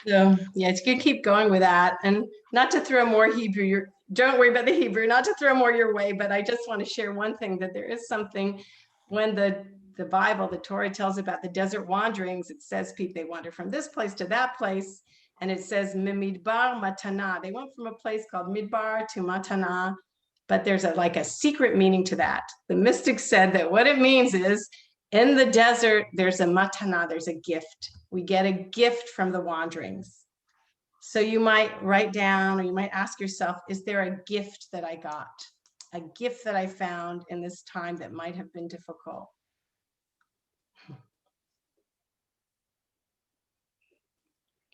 So yeah, it's good to keep going with that, and not to throw more Hebrew. Don't worry about the Hebrew, not to throw more your way, but I just want to share one thing, that there is something when the Bible, the Torah, tells about the desert wanderings. It says they wander from this place to that place, and it says Mimidbar Matana. They went from a place called Midbar to Matana, but there's like a secret meaning to that. The mystics said that what it means is, in the desert, there's a matana, there's a gift. We get a gift from the wanderings. So you might write down, or you might ask yourself, is there a gift that I got? A gift that I found in this time that might have been difficult?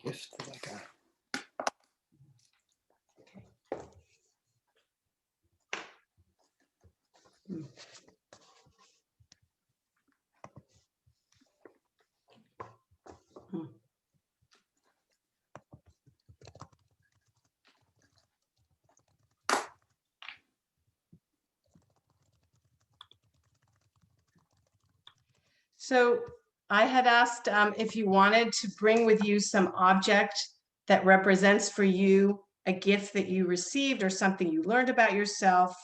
Gift that I got. So I had asked if you wanted to bring with you some object that represents for you a gift that you received or something you learned about yourself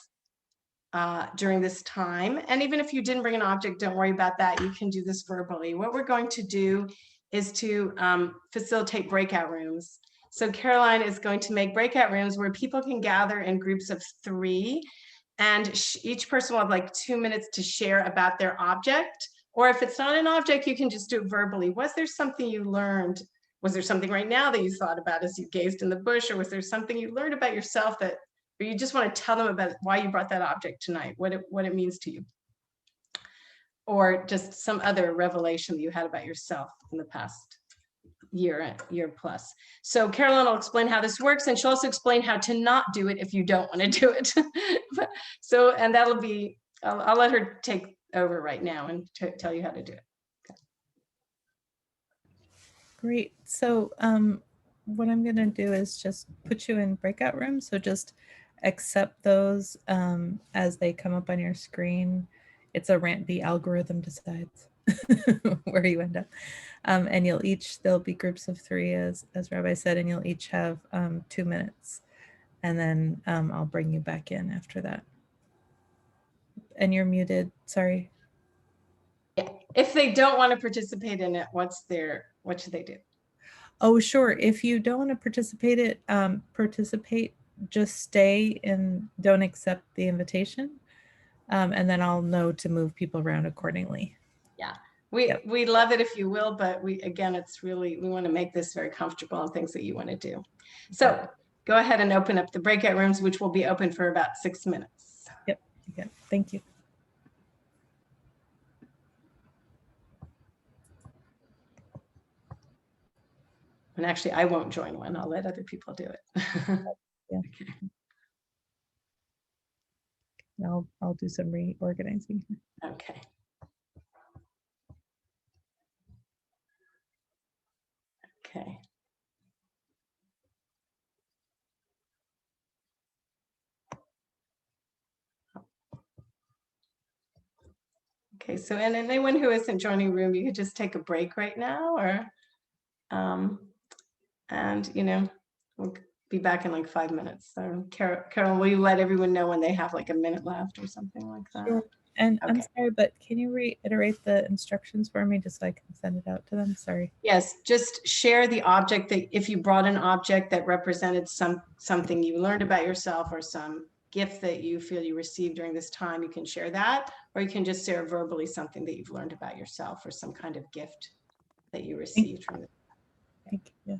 during this time. And even if you didn't bring an object, don't worry about that. You can do this verbally. What we're going to do is to facilitate breakout rooms. So Caroline is going to make breakout rooms where people can gather in groups of 3, and each person will have like 2 minutes to share about their object. Or if it's not an object, you can just do it verbally. Was there something you learned? Was there something right now that you thought about as you gazed in the bush? Or was there something you learned about yourself that, or you just want to tell them about why you brought that object tonight, what it means to you? Or just some other revelation that you had about yourself in the past year plus. So Caroline will explain how this works, and she'll also explain how to not do it if you don't want to do it. So, and that'll be, I'll let her take over right now and tell you how to do it. Okay. Great. So what I'm going to do is just put you in breakout rooms. So just accept those as they come up on your screen. It's the algorithm decides where you end up. And there'll be groups of 3 as Rabbi said, and you'll each have 2 minutes. And then I'll bring you back in after that. And you're muted, sorry. Yeah. If they don't want to participate in it, what should they do? Oh, sure. If you don't want to participate, just stay and don't accept the invitation. And then I'll know to move people around accordingly. Yeah, we love it if you will, but we want to make this very comfortable and things that you want to do. So go ahead and open up the breakout rooms, which will be open for about 6 minutes. Yep. Okay. Thank you. And actually, I won't join one. I'll let other people do it. Yeah. Okay. I'll do some reorganizing. Okay. Okay. Okay, so and anyone who isn't joining room, you could just take a break right now, or and we'll be back in like 5 minutes. So Carol, will you let everyone know when they have like a minute left or something like that? Sure. And Okay. I'm sorry, but can you reiterate the instructions for me just so I can send it out to them? Sorry. Yes, just share the object that if you brought an object that represented something you learned about yourself or some gift that you feel you received during this time, you can share that, or you can just share verbally something that you've learned about yourself or some kind of gift that you received from it. Thank you. Yeah.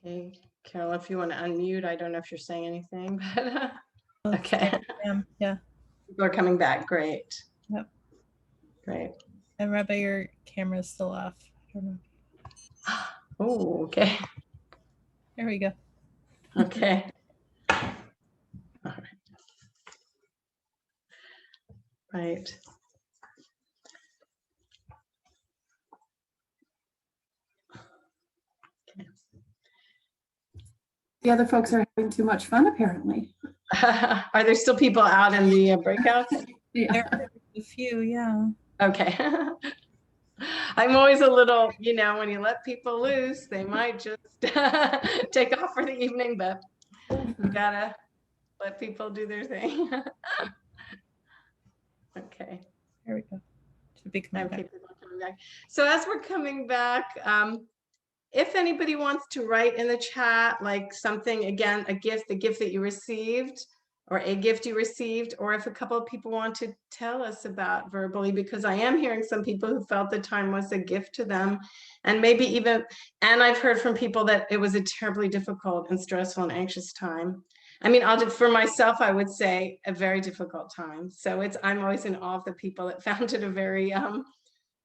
Okay, Carol, if you want to unmute, I don't know if you're saying anything, but okay. Yeah. People are coming back. Great. Yep. Great. And Rabbi, your camera's still off. I don't know. Oh, okay. There we go. Okay. All right. Right. The other folks are having too much fun, apparently. Are there still people out in the breakouts? Yeah. There are a few, yeah. Okay. I'm always a little, when you let people loose, they might just take off for the evening, but you gotta let people do their thing. Okay. There we go. Should be coming Okay, back. people are coming back. So as we're coming back, if anybody wants to write in the chat, like something, again, the gift that you received, or a gift you received, or if a couple of people want to tell us about verbally, because I am hearing some people who felt the time was a gift to them, and maybe even, and I've heard from people that it was a terribly difficult and stressful and anxious time. I mean, for myself, I would say a very difficult time. So I'm always in awe of the people that found it a very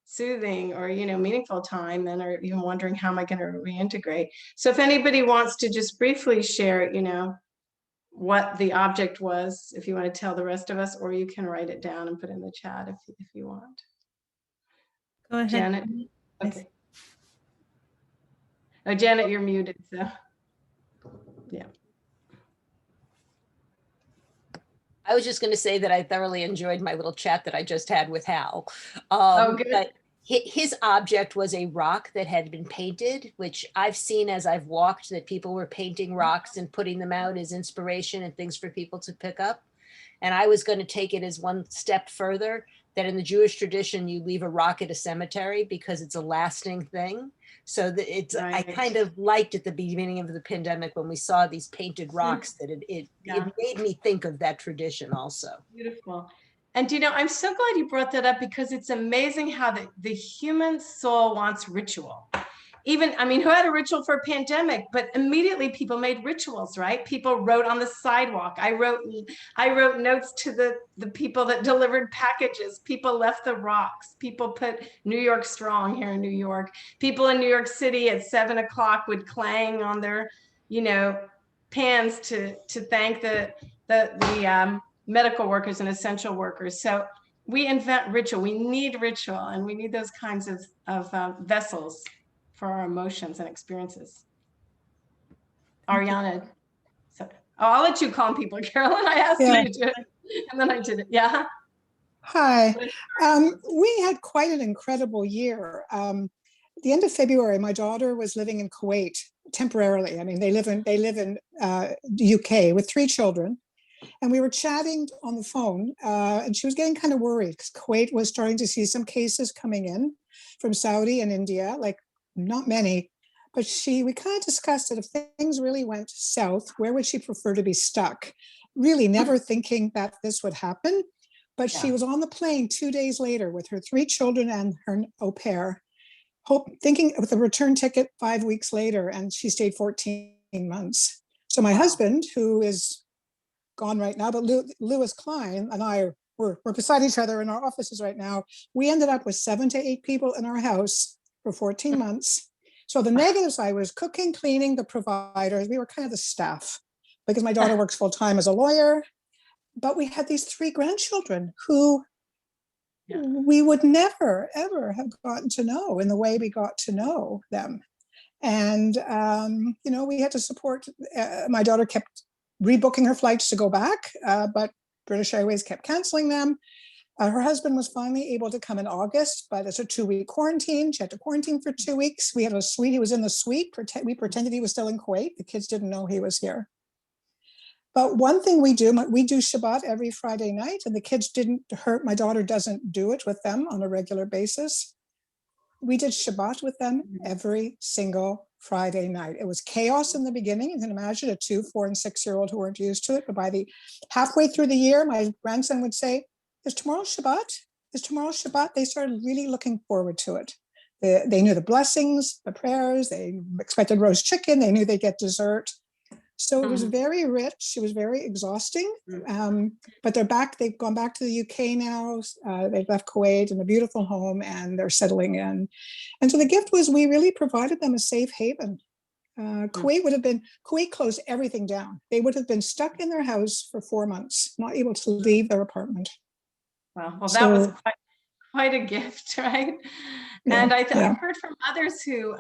soothing or meaningful time, and are even wondering, how am I going to reintegrate? So if anybody wants to just briefly share what the object was, if you want to tell the rest of us, or you can write it down and put it in the chat if you want. Go ahead. Janet. Okay. Oh, Janet, you're muted, so yeah. I was just going to say that I thoroughly enjoyed my little chat that I just had with Hal. Good. But his object was a rock that had been painted, which I've seen as I've walked, that people were painting rocks and putting them out as inspiration and things for people to pick up. And I was going to take it as one step further, that in the Jewish tradition, you leave a rock at a cemetery because it's a lasting thing. So that it's, Right. I kind of liked at the beginning of the pandemic when we saw these painted rocks, that it made me think of that tradition also. Beautiful. And I'm so glad you brought that up, because it's amazing how the human soul wants ritual. Even, who had a ritual for a pandemic, but immediately people made rituals, right? People wrote on the sidewalk. I wrote notes to the people that delivered packages. People left the rocks. People put New York strong here in New York. People in New York City at 7 o'clock would clang on their, pans to thank the medical workers and essential workers. So we invent ritual. We need ritual, and we need those kinds of vessels for our emotions and experiences. Ariana, I'll let you calm people, Carolyn. I asked you to do it, and then I did it. Yeah. Hi. We had quite an incredible year. At the end of February, my daughter was living in Kuwait temporarily. They live in the UK with 3 children. And we were chatting on the phone, and she was getting kind of worried because Kuwait was starting to see some cases coming in from Saudi and India, like not many, but we kind of discussed that if things really went south, where would she prefer to be stuck? Really never thinking that this would happen. But she was on the plane 2 days later with her 3 children and her au pair, thinking with a return ticket 5 weeks later, and she stayed 14 months. So my husband, who is gone right now, but Lewis Klein and I we're beside each other in our offices right now. We ended up with 7 to 8 people in our house for 14 months. So the negative side was cooking, cleaning, the providers. We were kind of the staff, because my daughter works full time as a lawyer. But we had these 3 grandchildren who we would never, ever have gotten to know in the way we got to know them. And, we had to support, my daughter kept rebooking her flights to go back, but British Airways kept canceling them. Her husband was finally able to come in August, but it's a 2-week quarantine. She had to quarantine for 2 weeks. We had a suite. He was in the suite. We pretended he was still in Kuwait. The kids didn't know he was here. But one thing we do Shabbat every Friday night, and the kids didn't hurt. My daughter doesn't do it with them on a regular basis. We did Shabbat with them every single Friday night. It was chaos in the beginning. You can imagine a 2, 4, and 6-year-old who weren't used to it. But by the halfway through the year, my grandson would say, "Is tomorrow Shabbat? Is tomorrow Shabbat?" They started really looking forward to it. They knew the blessings, the prayers, they expected roast chicken, they knew they'd get dessert. So it was very rich, it was very exhausting, but they've gone back to the UK now, they've left Kuwait in a beautiful home and they're settling in. And so the gift was we really provided them a safe haven. Kuwait closed everything down. They would have been stuck in their house for 4 months, not able to leave their apartment. Well, that was quite a gift, right? Yeah, and I've heard from others who,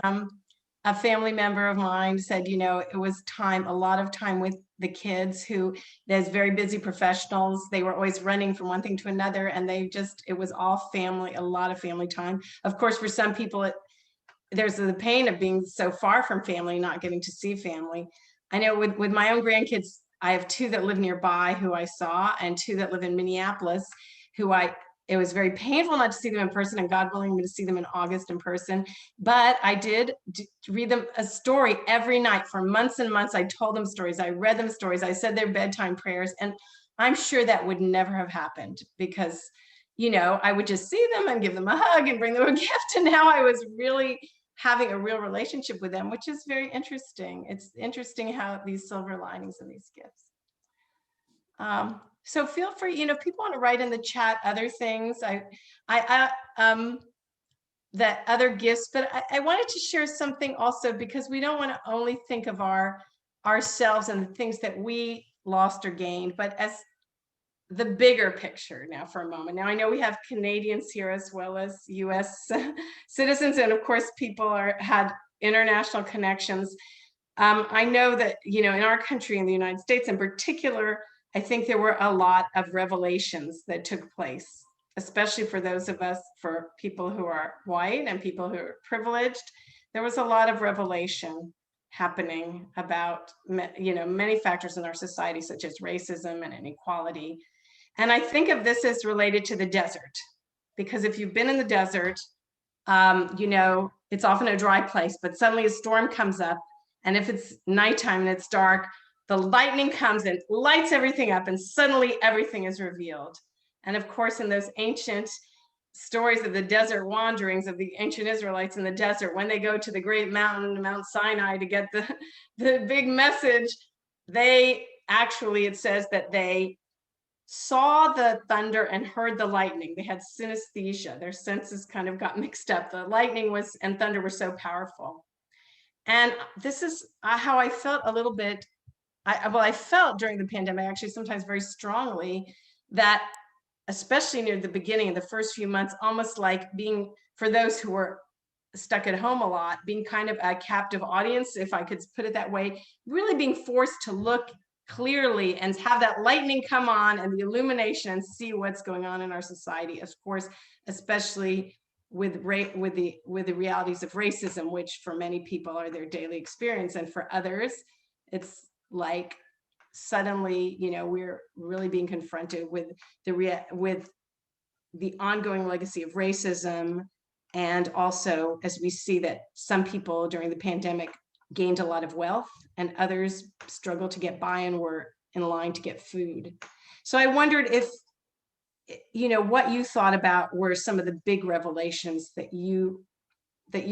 a family member of mine said, you know, it was a lot of time with the kids who, there's very busy professionals. They were always running from one thing to another, and it was all family, a lot of family time. Of course, for some people, there's the pain of being so far from family, not getting to see family. I know with my own grandkids, I have 2 that live nearby who I saw, and 2 that live in Minneapolis it was very painful not to see them in person, and God willing me to see them in August in person. But I did read them a story every night for months and months. I told them stories. I read them stories. I said their bedtime prayers. And I'm sure that would never have happened because, you know, I would just see them and give them a hug and bring them a gift. And now I was really having a real relationship with them, which is very interesting. It's interesting how these silver linings in these gifts. So feel free, you know, if people want to write in the chat other things, that other gifts, but I wanted to share something also, because we don't want to only think of ourselves and the things that we lost or gained, but as the bigger picture now for a moment. Now, I know we have Canadians here as well as US citizens, and of course, people had international connections. I know that, you know, in our country, in the United States in particular, I think there were a lot of revelations that took place, especially for those of us, for people who are white and people who are privileged. There was a lot of revelation happening about, you know, many factors in our society, such as racism and inequality. And I think of this as related to the desert, because if you've been in the desert, you know, it's often a dry place, but suddenly a storm comes up. And if it's nighttime and it's dark, the lightning comes and lights everything up, and suddenly everything is revealed. And of course, in those ancient stories of the desert wanderings of the ancient Israelites in the desert, when they go to the great mountain, Mount Sinai, to get the big message, it says that they saw the thunder and heard the lightning. They had synesthesia. Their senses kind of got mixed up. The lightning and thunder were so powerful. And this is how I felt a little bit. I felt during the pandemic, actually, sometimes very strongly, that especially near the beginning of the first few months, almost like being, for those who were stuck at home a lot, being kind of a captive audience, if I could put it that way, really being forced to look clearly and have that lightning come on and the illumination and see what's going on in our society. Of course, especially with the realities of racism, which for many people are their daily experience, and for others, it's like suddenly, you know, we're really being confronted with the ongoing legacy of racism. And also, as we see that some people during the pandemic gained a lot of wealth and others struggled to get by and were in line to get food. So I wondered if, you know, what you thought about were some of the big revelations that you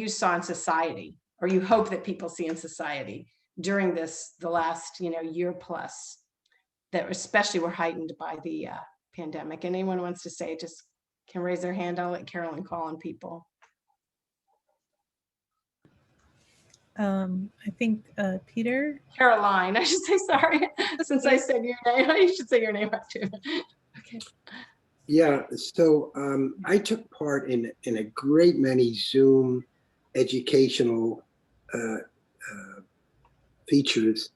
saw in society, or you hope that people see in society during the last, you know, year plus, that especially were heightened by the pandemic. And anyone who wants to say, just can raise their hand. I'll let Carolyn call on people. I think Peter. Caroline, I should say, sorry. Since I said your name, you should say your name right too. Okay. Yeah, so I took part in a great many Zoom educational features.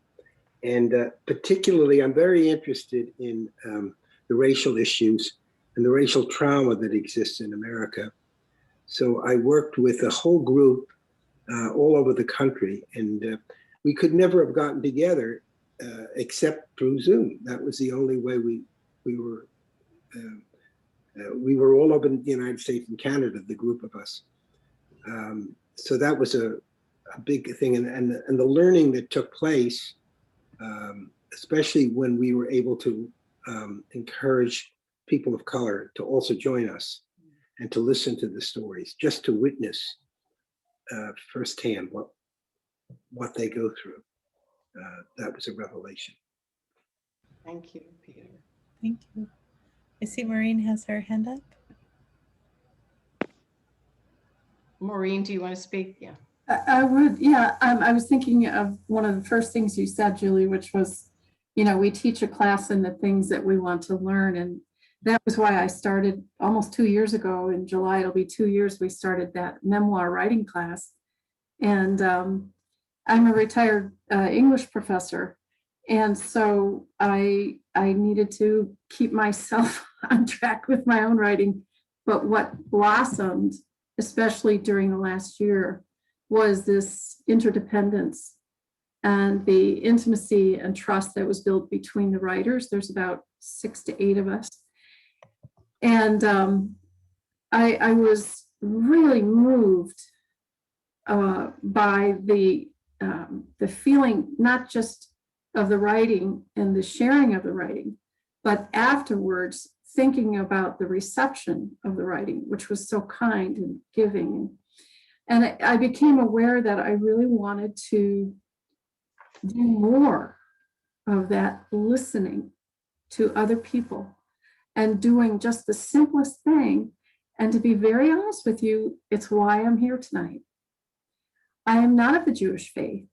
And particularly, I'm very interested in the racial issues and the racial trauma that exists in America. So I worked with a whole group all over the country, and we could never have gotten together except through Zoom. That was the only way we were all over the United States and Canada, the group of us. So that was a big thing, and the learning that took place, especially when we were able to encourage people of color to also join us and to listen to the stories, just to witness firsthand what they go through. That was a revelation. Thank you, Peter. Thank you. I see Maureen has her hand up. Maureen, do you want to speak? Yeah. I would, yeah. I was thinking of one of the first things you said, Julie, which was, we teach a class in the things that we want to learn. And that was why I started almost 2 years ago. In July, it'll be 2 years, we started that memoir writing class. And I'm a retired English professor. And so I needed to keep myself on track with my own writing. But what blossomed, especially during the last year, was this interdependence and the intimacy and trust that was built between the writers. There's about 6 to 8 of us. And I was really moved by the feeling, not just of the writing and the sharing of the writing, but afterwards thinking about the reception of the writing, which was so kind and giving. And I became aware that I really wanted to do more of that listening to other people and doing just the simplest thing. And to be very honest with you, it's why I'm here tonight. I am not of the Jewish faith,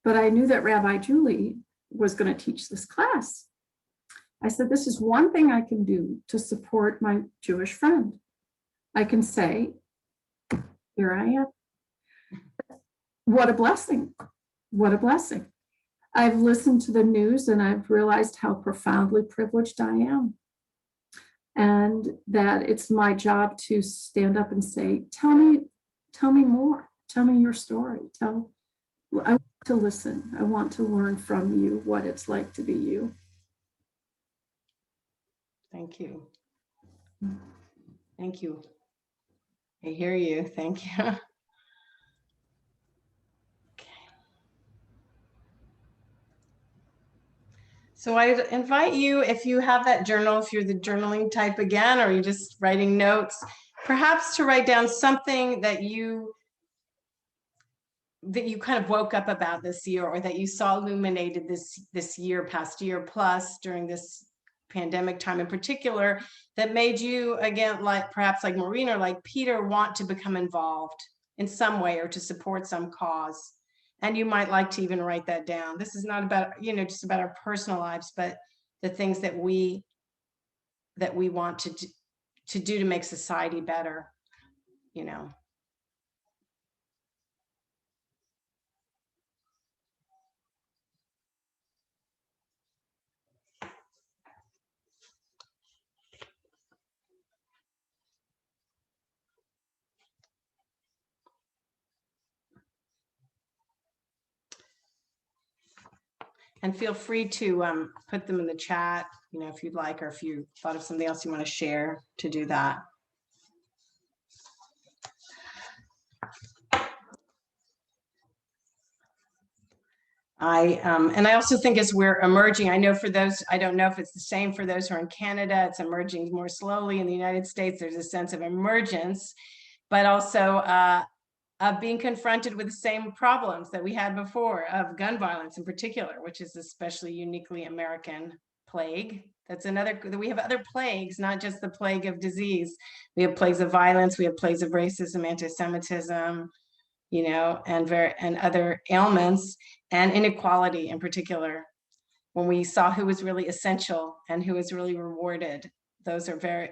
but I knew that Rabbi Julie was going to teach this class. I said, this is one thing I can do to support my Jewish friend. I can say, here I am. What a blessing. What a blessing. I've listened to the news and I've realized how profoundly privileged I am. And that it's my job to stand up and say, tell me more. Tell me your story. I want to listen. I want to learn from you what it's like to be you. Thank you. Thank you. I hear you. Thank you. Okay. So I invite you, if you have that journal, if you're the journaling type again, or you're just writing notes, perhaps to write down something that you kind of woke up about this year, or that you saw illuminated this year, past year plus, during this pandemic time in particular, that made you, again, like perhaps like Maureen or like Peter, want to become involved in some way or to support some cause. And you might like to even write that down. This is not about, just about our personal lives, but the things that we want to do to make society better, And feel free to put them in the chat, if you'd like, or if you thought of something else you want to share, to do that. And I also think as we're emerging, I know for those, I don't know if it's the same for those who are in Canada, it's emerging more slowly. In the United States, there's a sense of emergence, but also of being confronted with the same problems that we had before, of gun violence in particular, which is especially uniquely American plague. That's another, we have other plagues, not just the plague of disease. We have plagues of violence, we have plagues of racism, anti-Semitism, and other ailments, and inequality in particular. When we saw who was really essential and who was really rewarded, those are very,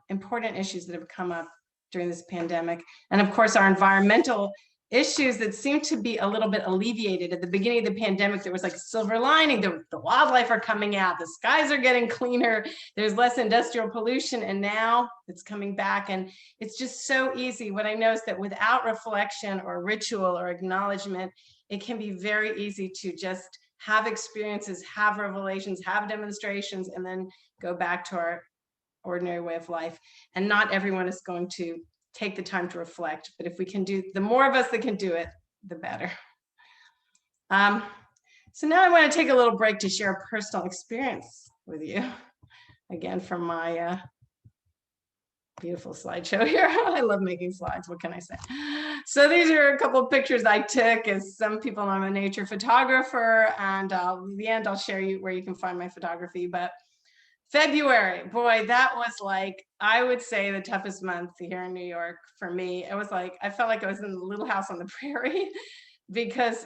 important issues that have come up during this pandemic. And of course, our environmental issues that seem to be a little bit alleviated. At the beginning of the pandemic, there was like a silver lining, the wildlife are coming out, the skies are getting cleaner, there's less industrial pollution, and now it's coming back. And it's just so easy. What I know is that without reflection or ritual or acknowledgement, it can be very easy to just have experiences, have revelations, have demonstrations, and then go back to our ordinary way of life. And not everyone is going to take the time to reflect, but if we can do, the more of us that can do it, the better. So now I want to take a little break to share a personal experience with you, again from my Beautiful slideshow here. I love making slides. What can I say? So these are a couple of pictures I took. As some people know, I'm a nature photographer, and in the end, I'll share you where you can find my photography. But February, boy, that was like, I would say the toughest month here in New York for me. It was like, I felt like I was in the little house on the prairie because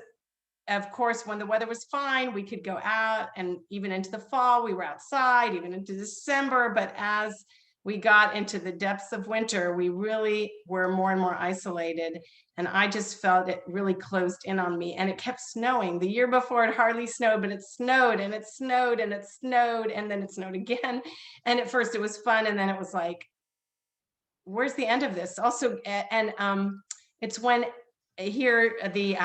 of course, when the weather was fine, we could go out, and even into the fall, we were outside, even into December. But as we got into the depths of winter, we really were more and more isolated. And I just felt it really closed in on me, and it kept snowing. The year before, it hardly snowed, but it snowed and it snowed and it snowed, and then it snowed again. And at first it was fun. And then it was like, where's the end of this? Also, and it's when here the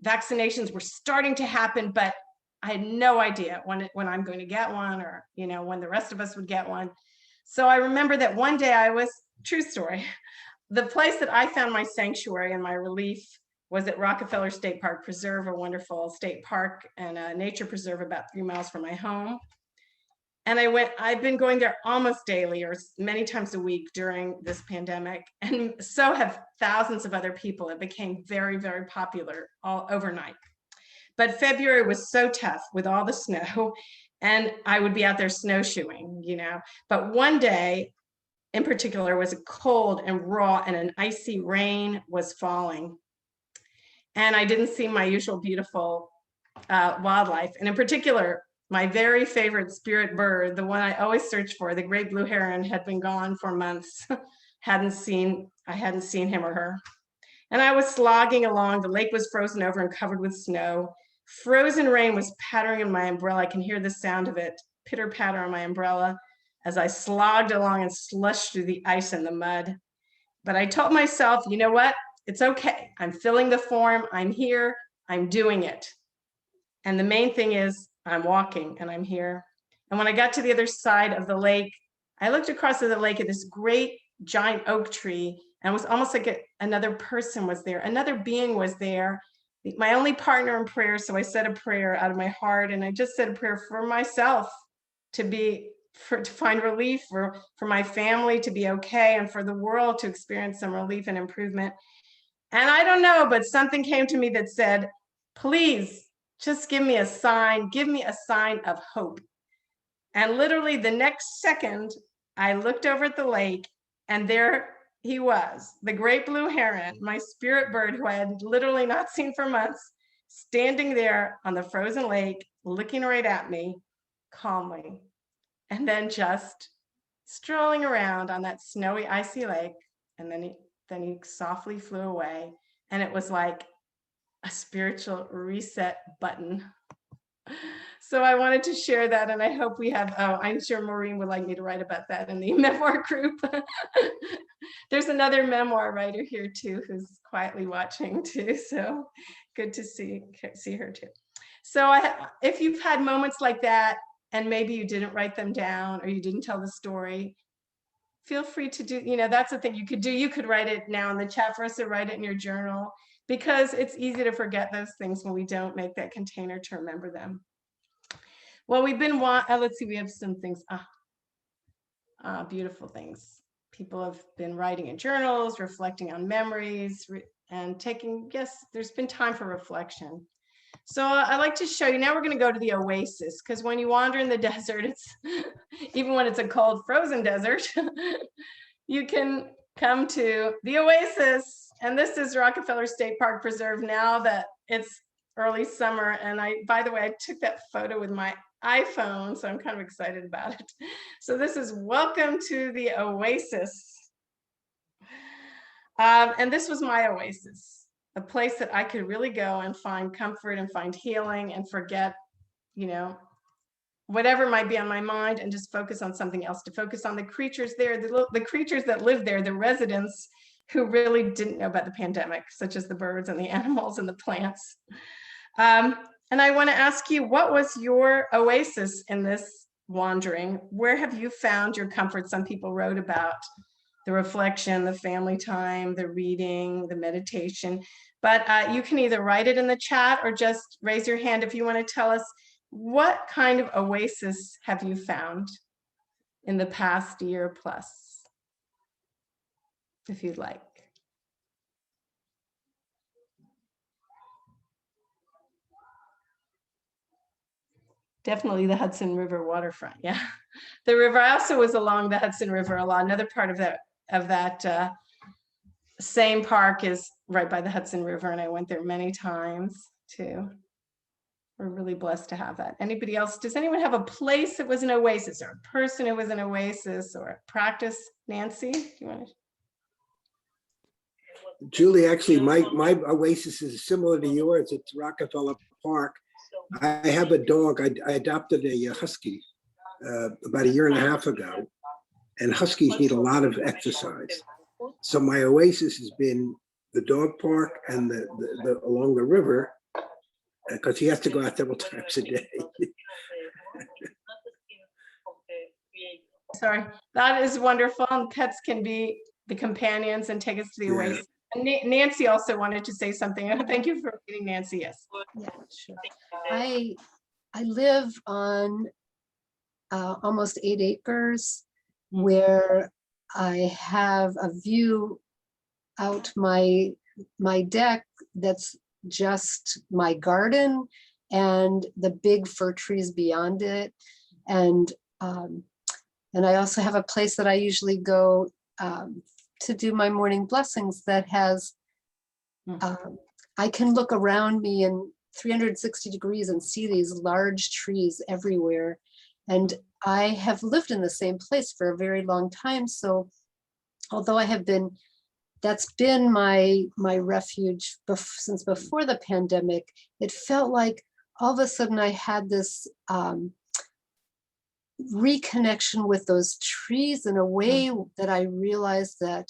vaccinations were starting to happen, but I had no idea when I'm going to get one, or, you know, when the rest of us would get one. So I remember that one day true story, the place that I found my sanctuary and my relief was at Rockefeller State Park Preserve, a wonderful state park and a nature preserve about 3 miles from my home. And I've been going there almost daily or many times a week during this pandemic. And so have thousands of other people. It became very, very popular all overnight. But February was so tough with all the snow, and I would be out there snowshoeing, you know. But one day in particular was cold and raw, and an icy rain was falling. And I didn't see my usual beautiful wildlife. And in particular, my very favorite spirit bird, the one I always search for, the great blue heron, had been gone for months. I hadn't seen him or her. And I was slogging along. The lake was frozen over and covered with snow. Frozen rain was pattering on my umbrella. I can hear the sound of it pitter patter on my umbrella as I slogged along and slushed through the ice and the mud. But I told myself, you know what? It's okay. I'm filling the form. I'm here. I'm doing it. And the main thing is I'm walking and I'm here. And when I got to the other side of the lake, I looked across the lake at this great giant oak tree, and it was almost like another person was there. Another being was there, my only partner in prayer. So I said a prayer out of my heart, and I just said a prayer for myself to find relief, for my family to be okay, and for the world to experience some relief and improvement. And I don't know, but something came to me that said, please just give me a sign of hope. And literally the next second, I looked over at the lake, and there he was, the great blue heron, my spirit bird, who I had literally not seen for months, standing there on the frozen lake, looking right at me calmly, and then just strolling around on that snowy, icy lake. And then he softly flew away. And it was like a spiritual reset button. So I wanted to share that, and I hope we have, I'm sure Maureen would like me to write about that in the memoir group. There's another memoir writer here too, who's quietly watching too. So good to see her too. So if you've had moments like that, and maybe you didn't write them down or you didn't tell the story, feel free to do, you know, that's the thing you could do. You could write it now in the chat for us, or write it in your journal, because it's easy to forget those things when we don't make that container to remember them. Well, we've been, let's see, we have some things, beautiful things. People have been writing in journals, reflecting on memories, and there's been time for reflection. So I like to show you, now we're going to go to the oasis, because when you wander in the desert, it's even when it's a cold, frozen desert, you can come to the oasis. And this is Rockefeller State Park Preserve now that it's early summer. And by the way, I took that photo with my iPhone, so I'm kind of excited about it. So this is welcome to the oasis. And this was my oasis, a place that I could really go and find comfort and find healing and forget, you know, whatever might be on my mind, and just focus on something else, to focus on the creatures there, the creatures that live there, the residents who really didn't know about the pandemic, such as the birds and the animals and the plants. And I want to ask you, what was your oasis in this wandering? Where have you found your comfort? Some people wrote about the reflection, the family time, the reading, the meditation, but you can either write it in the chat or just raise your hand if you want to tell us, what kind of oasis have you found in the past year plus? if you'd like. Definitely the Hudson River waterfront. Yeah, the river. I also was along the Hudson River a lot. Another part of that same park is right by the Hudson River, and I went there many times too. We're really blessed to have that. Anybody else? Does anyone have a place that was an oasis, or a person who was an oasis, or a practice? Nancy, do you want to? Julie, actually, my oasis is similar to yours. It's Rockefeller Park. I have a dog. I adopted a husky about 1.5 years ago, and huskies need a lot of exercise. So my oasis has been the dog park and the along the river, because he has to go out several times a day. Sorry, that is wonderful. And pets can be the companions and take us to the oasis. And Nancy also wanted to say something. Thank you for reading, Nancy. Yes. Yeah, sure. I live on almost 8 acres where I have a view out my deck that's just my garden and the big fir trees beyond it. And I also have a place that I usually go to do my morning blessings that has, I can look around me in 360 degrees and see these large trees everywhere. And I have lived in the same place for a very long time. So although I have been, that's been my refuge since before the pandemic, it felt like all of a sudden I had this reconnection with those trees in a way that I realized that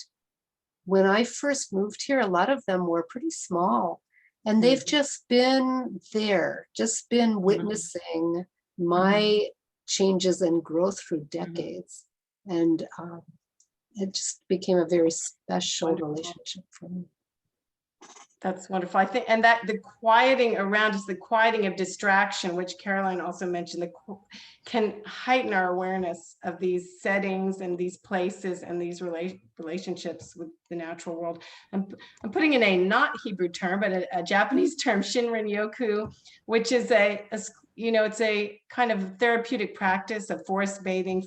when I first moved here, a lot of them were pretty small, and they've just been there, just been witnessing my changes and growth through decades. And it just became a very special relationship for me. That's wonderful. I think, and that the quieting around is the quieting of distraction, which Caroline also mentioned, can heighten our awareness of these settings and these places and these relationships with the natural world. I'm putting in a not Hebrew term, but a Japanese term, Shinrin Yoku, which is it's a kind of therapeutic practice of forest bathing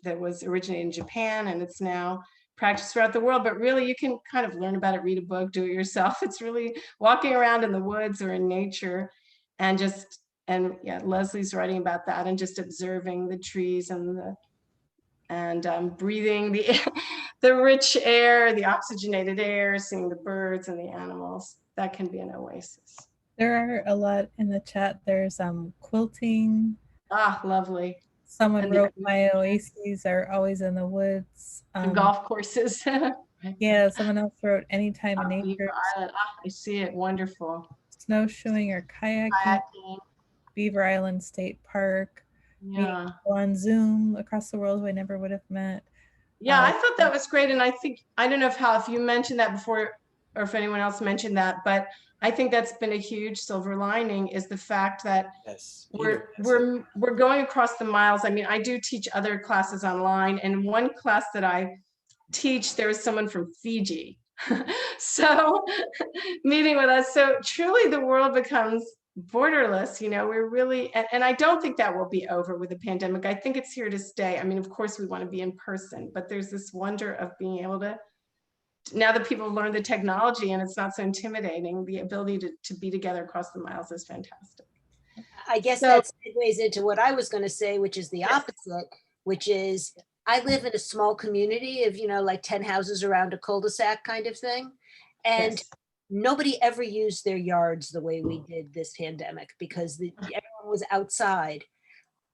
that was originated in Japan, and it's now practice throughout the world. But really, you can kind of learn about it, read a book, do it yourself. It's really walking around in the woods or in nature, and Leslie's writing about that, and just observing the trees and breathing the rich air, the oxygenated air, seeing the birds and the animals. That can be an oasis. There are a lot in the chat. There's quilting. Ah, lovely. Someone wrote, my oases are always in the woods. Golf courses. Yeah, someone else wrote, anytime in nature. I see it. Wonderful. Snowshoeing or kayaking. Beaver Island State Park. Yeah. On Zoom across the world who I never would have met. Yeah, I thought that was great. And I think, I don't know if you mentioned that before or if anyone else mentioned that, but I think that's been a huge silver lining, is the fact that we're going across the miles. I mean, I do teach other classes online, and one class that I teach, there is someone from Fiji. So meeting with us. So truly the world becomes borderless, we're really, and I don't think that will be over with the pandemic. I think it's here to stay. I mean, of course we want to be in person, but there's this wonder of being able to, now that people have learned the technology and it's not so intimidating, the ability to be together across the miles is fantastic. I guess that segues into what I was going to say, which is the opposite, which is I live in a small community of, like 10 houses around a cul-de-sac kind of thing. And nobody ever used their yards the way we did this pandemic, because everyone was outside.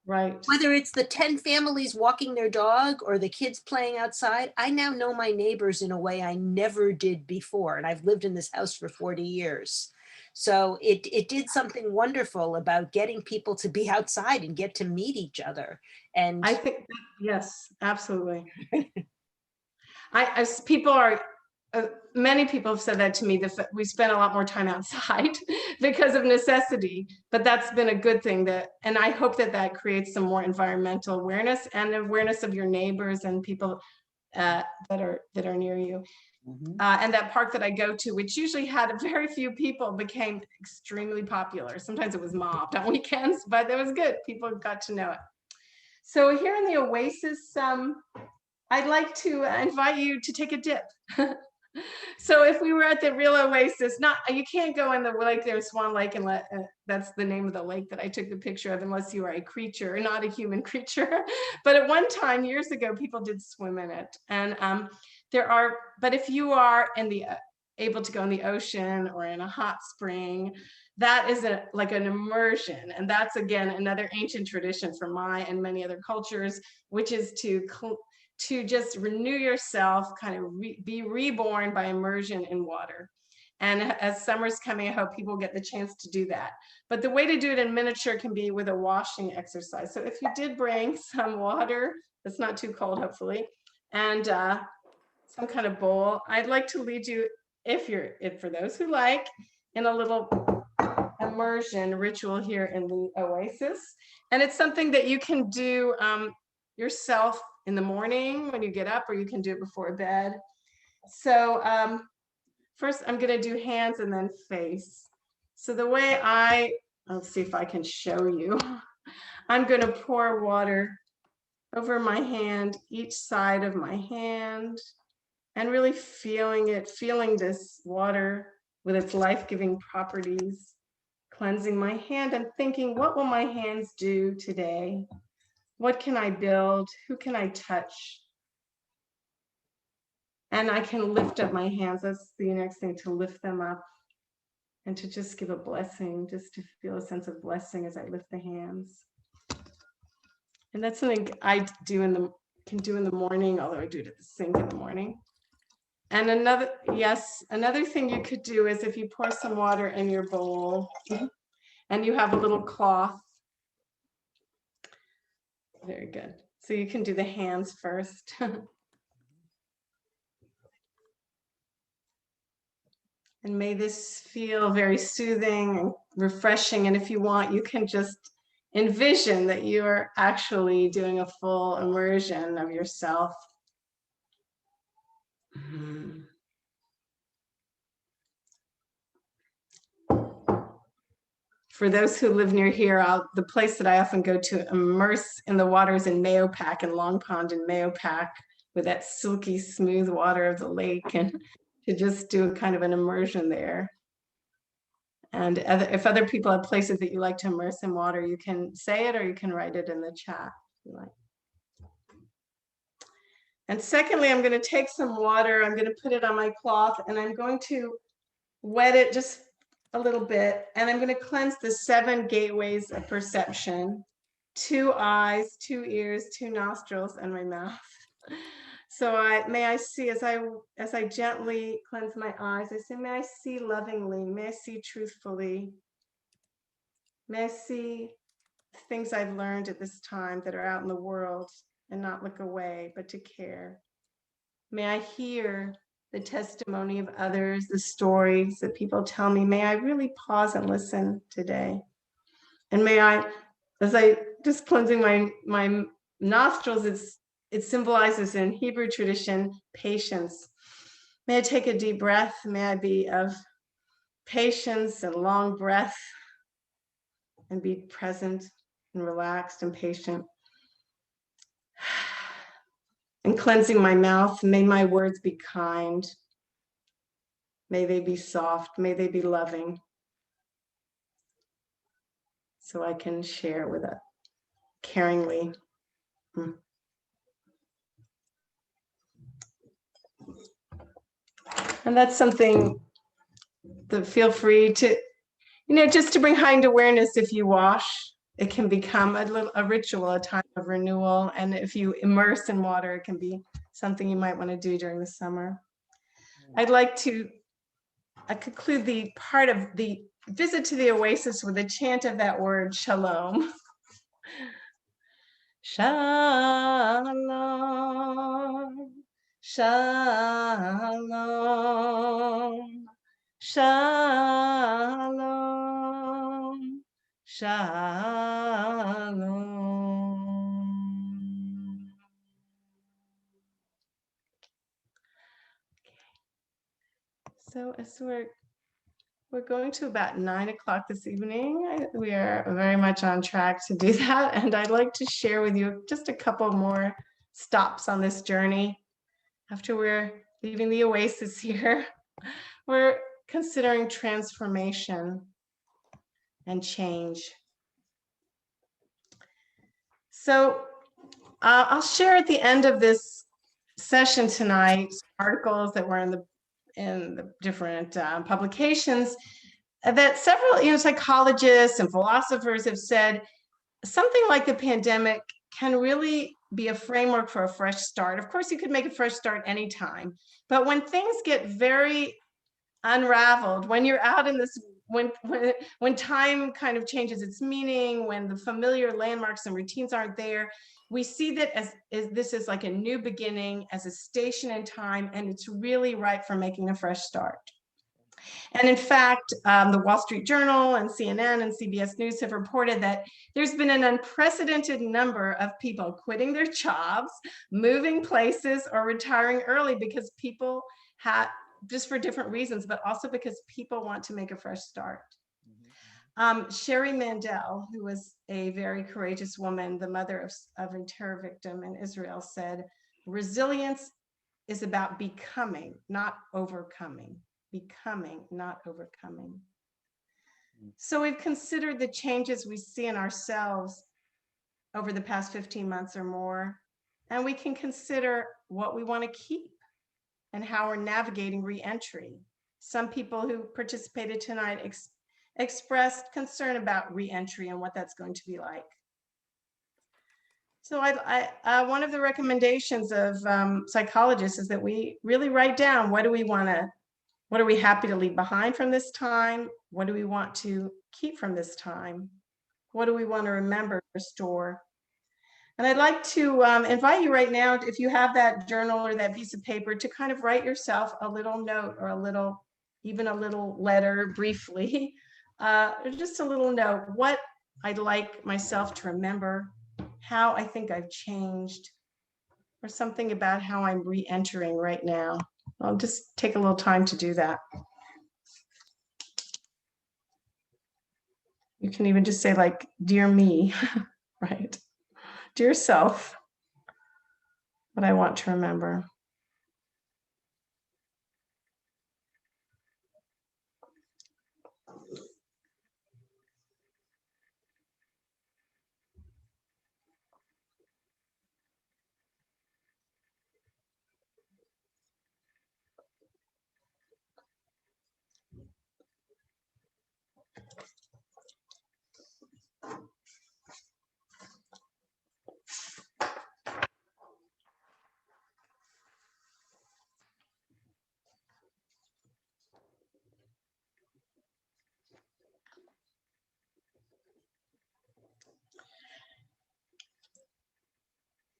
Right. Whether it's the 10 families walking their dog or the kids playing outside, I now know my neighbors in a way I never did before. And I've lived in this house for 40 years. So it did something wonderful about getting people to be outside and get to meet each other. And I think, yes, absolutely. Many people have said that to me, that we spend a lot more time outside because of necessity, but that's been a good thing, and I hope that creates some more environmental awareness and awareness of your neighbors and people that are near you. And that park that I go to, which usually had very few people, became extremely popular. Sometimes it was mobbed on weekends, but it was good. People got to know it. So here in the Oasis, I'd like to invite you to take a dip. So if we were at the real Oasis, you can't go in the lake there, Swan Lake, and that's the name of the lake that I took the picture of, unless you are a creature, not a human creature. But at one time, years ago, people did swim in it. And but if you are able to go in the ocean or in a hot spring, that is like an immersion. And that's, again, another ancient tradition from my and many other cultures, which is to just renew yourself, kind of be reborn by immersion in water. And as summer's coming, I hope people get the chance to do that. But the way to do it in miniature can be with a washing exercise. So if you did bring some water, that's not too cold, hopefully, and some kind of bowl, I'd like to lead you, for those who like, in a little immersion ritual here in the Oasis. And it's something that you can do yourself in the morning when you get up, or you can do it before bed. So first I'm going to do hands and then face. So the way I'll see if I can show you. I'm going to pour water over my hand, each side of my hand, and really feeling this water with its life-giving properties, cleansing my hand and thinking, what will my hands do today? What can I build? Who can I touch? And I can lift up my hands. That's the next thing, to lift them up and to just give a blessing, just to feel a sense of blessing as I lift the hands. And that's something I can do in the morning, although I do it at the sink in the morning. And another thing you could do is, if you pour some water in your bowl and you have a little cloth. Very good. So you can do the hands first. And may this feel very soothing and refreshing. And if you want, you can just envision that you're actually doing a full immersion of yourself. For those who live near here, the place that I often go to immerse in the waters in Mahopac, in Long Pond in Mahopac, with that silky smooth water of the lake, and to just do kind of an immersion there. And if other people have places that you like to immerse in water, you can say it, or you can write it in the chat if you like. And secondly, I'm going to take some water, I'm going to put it on my cloth, and I'm going to wet it just a little bit, and I'm going to cleanse the 7 gateways of perception: 2 eyes, 2 ears, 2 nostrils, and my mouth. So may I see, as I gently cleanse my eyes, I say, may I see lovingly, may I see truthfully, may I see things I've learned at this time that are out in the world, and not look away, but to care. May I hear the testimony of others, the stories that people tell me. May I really pause and listen today. And may I, as I just cleansing my nostrils, it symbolizes in Hebrew tradition patience. May I take a deep breath. May I be of patience and long breath, and be present and relaxed and patient. And cleansing my mouth, may my words be kind. May they be soft, may they be loving, so I can share with it caringly. And that's something that feel free to, just to bring heightened awareness. If you wash, it can become a ritual, a time of renewal. And if you immerse in water, it can be something you might want to do during the summer. I'd like to conclude the part of the visit to the Oasis with a chant of that word, shalom. Shalom, shalom, shalom, shalom. So as we're going to about 9 o'clock this evening. We are very much on track to do that. And I'd like to share with you just a couple more stops on this journey. After we're leaving the oasis here, we're considering transformation and change. So I'll share at the end of this session tonight articles that were in the different publications that several psychologists and philosophers have said something like the pandemic can really be a framework for a fresh start. Of course, you could make a fresh start anytime, but when things get very unraveled, when you're out in this, when time kind of changes its meaning, when the familiar landmarks and routines aren't there, we see that as this is like a new beginning, as a station in time, and it's really ripe for making a fresh start. And in fact, the Wall Street Journal and CNN and CBS News have reported that there's been an unprecedented number of people quitting their jobs, moving places, or retiring early because people had, just for different reasons, but also because people want to make a fresh start. Sherry Mandel, who was a very courageous woman, the mother of a terror victim in Israel, said, "Resilience is about becoming, not overcoming. Becoming, not overcoming." So we've considered the changes we see in ourselves over the past 15 months or more, and we can consider what we want to keep and how we're navigating reentry. Some people who participated tonight expressed concern about reentry and what that's going to be like. So one of the recommendations of psychologists is that we really write down what are we happy to leave behind from this time? What do we want to keep from this time? What do we want to remember, restore? And I'd like to invite you right now, if you have that journal or that piece of paper, to kind of write yourself a little note or even a little letter briefly, just a little note, what I'd like myself to remember, how I think I've changed, or something about how I'm re-entering right now. I'll just take a little time to do that. You can even just say like, "Dear me," right? Dear self, what I want to remember.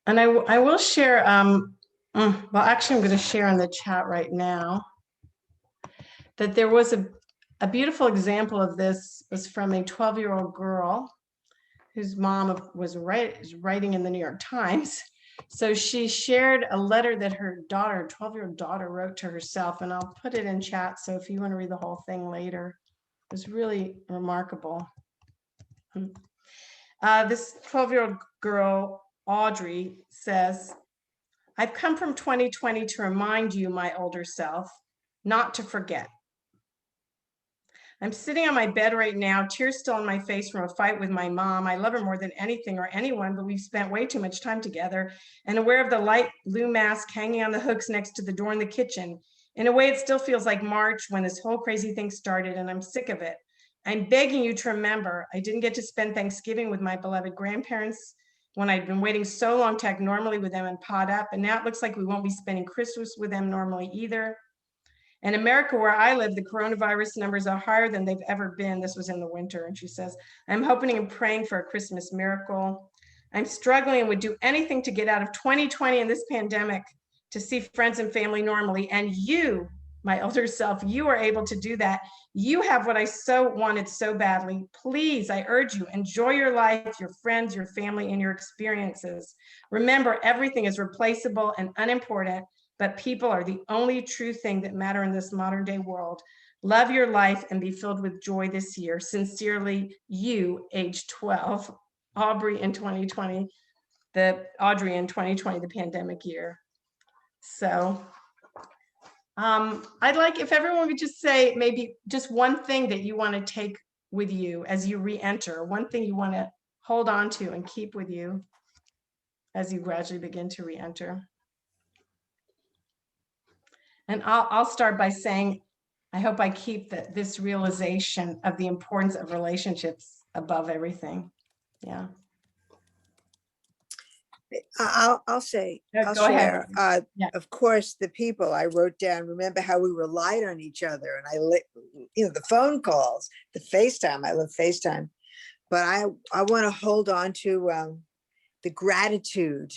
And I will share, well, actually, I'm going to share in the chat right now that there was a beautiful example of this. Was from a 12-year-old girl whose mom was writing in the New York Times. So she shared a letter that her daughter, 12-year-old daughter, wrote to herself, and I'll put it in chat. So if you want to read the whole thing later, it was really remarkable. This 12-year-old girl, Audrey, says, "I've come from 2020 to remind you, my older self, not to forget. I'm sitting on my bed right now, tears still on my face from a fight with my mom. I love her more than anything or anyone, but we've spent way too much time together, and aware of the light blue mask hanging on the hooks next to the door in the kitchen. In a way, it still feels like March when this whole crazy thing started, and I'm sick of it. I'm begging you to remember, I didn't get to spend Thanksgiving with my beloved grandparents when I'd been waiting so long to act normally with them and pot up, and now it looks like we won't be spending Christmas with them normally either. In America, where I live, the coronavirus numbers are higher than they've ever been." This was in the winter. And she says, "I'm hoping and praying for a Christmas miracle. I'm struggling and would do anything to get out of 2020 and this pandemic to see friends and family normally. And you, my older self, you are able to do that. You have what I so wanted so badly. Please, I urge you, enjoy your life, your friends, your family, and your experiences. Remember, everything is replaceable and unimportant. but people are the only true thing that matter in this modern day world. Love your life and be filled with joy this year. Sincerely, you, age 12, Audrey in 2020, the pandemic year. So I'd like if everyone would just say maybe just one thing that you want to take with you as you re-enter, one thing you want to hold on to and keep with you as you gradually begin to re-enter. And I'll start by saying, I hope I keep this realization of the importance of relationships above everything. Yeah. I'll say, I'll Go share. ahead. Yeah. Of course, the people I wrote down, remember how we relied on each other, and the phone calls, the FaceTime, I love FaceTime, but I want to hold on to the gratitude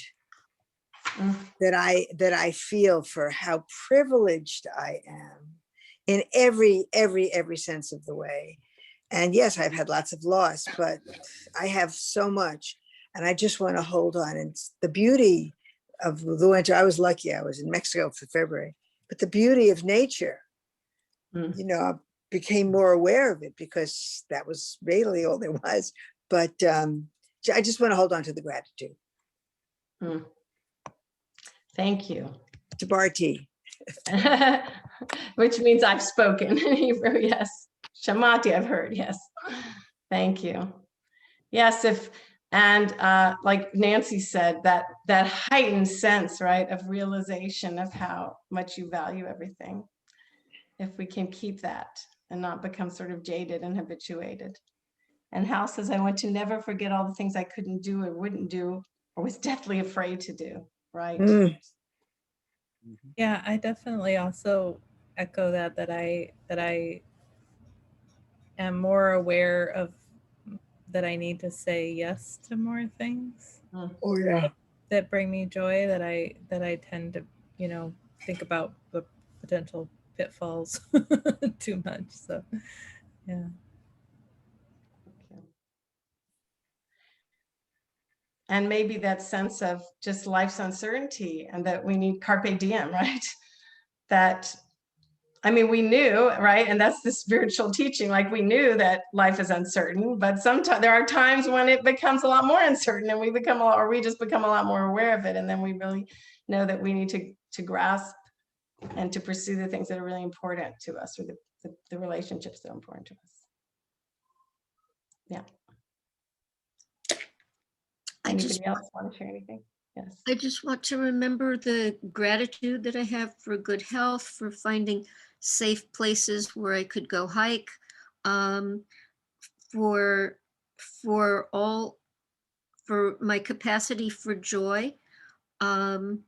that I feel for how privileged I am in every sense of the way. And yes, I've had lots of loss, but I have so much. And I just want to hold on. And it's the beauty of the winter. I was lucky. I was in Mexico for February, but the beauty of nature, I became more aware of it because that was really all there was. But I just want to hold on to the gratitude. Thank you. Tabarti. Which means I've spoken in Hebrew. Yes. Shamati, I've heard. Yes. Thank you. Yes. And like Nancy said, that heightened sense, right, of realization of how much you value everything. If we can keep that and not become sort of jaded and habituated. And Hal says, I want to never forget all the things I couldn't do or wouldn't do or was deathly afraid to do, right? Yeah, I definitely also echo that I am more aware of that I need to say yes to more things. Oh yeah. That bring me joy, that I tend to, think about the potential pitfalls too much. So yeah. And maybe that sense of just life's uncertainty and that we need carpe diem, right? We knew, right? And that's the spiritual teaching. Like we knew that life is uncertain, but sometimes there are times when it becomes a lot more uncertain and we just become a lot more aware of it. And then we really know that we need to grasp and to pursue the things that are really important to us, or the relationships that are important to us. Yeah. Anybody else want to share anything? Yes. I just want to remember the gratitude that I have for good health, for finding safe places where I could go hike, for my capacity for joy, and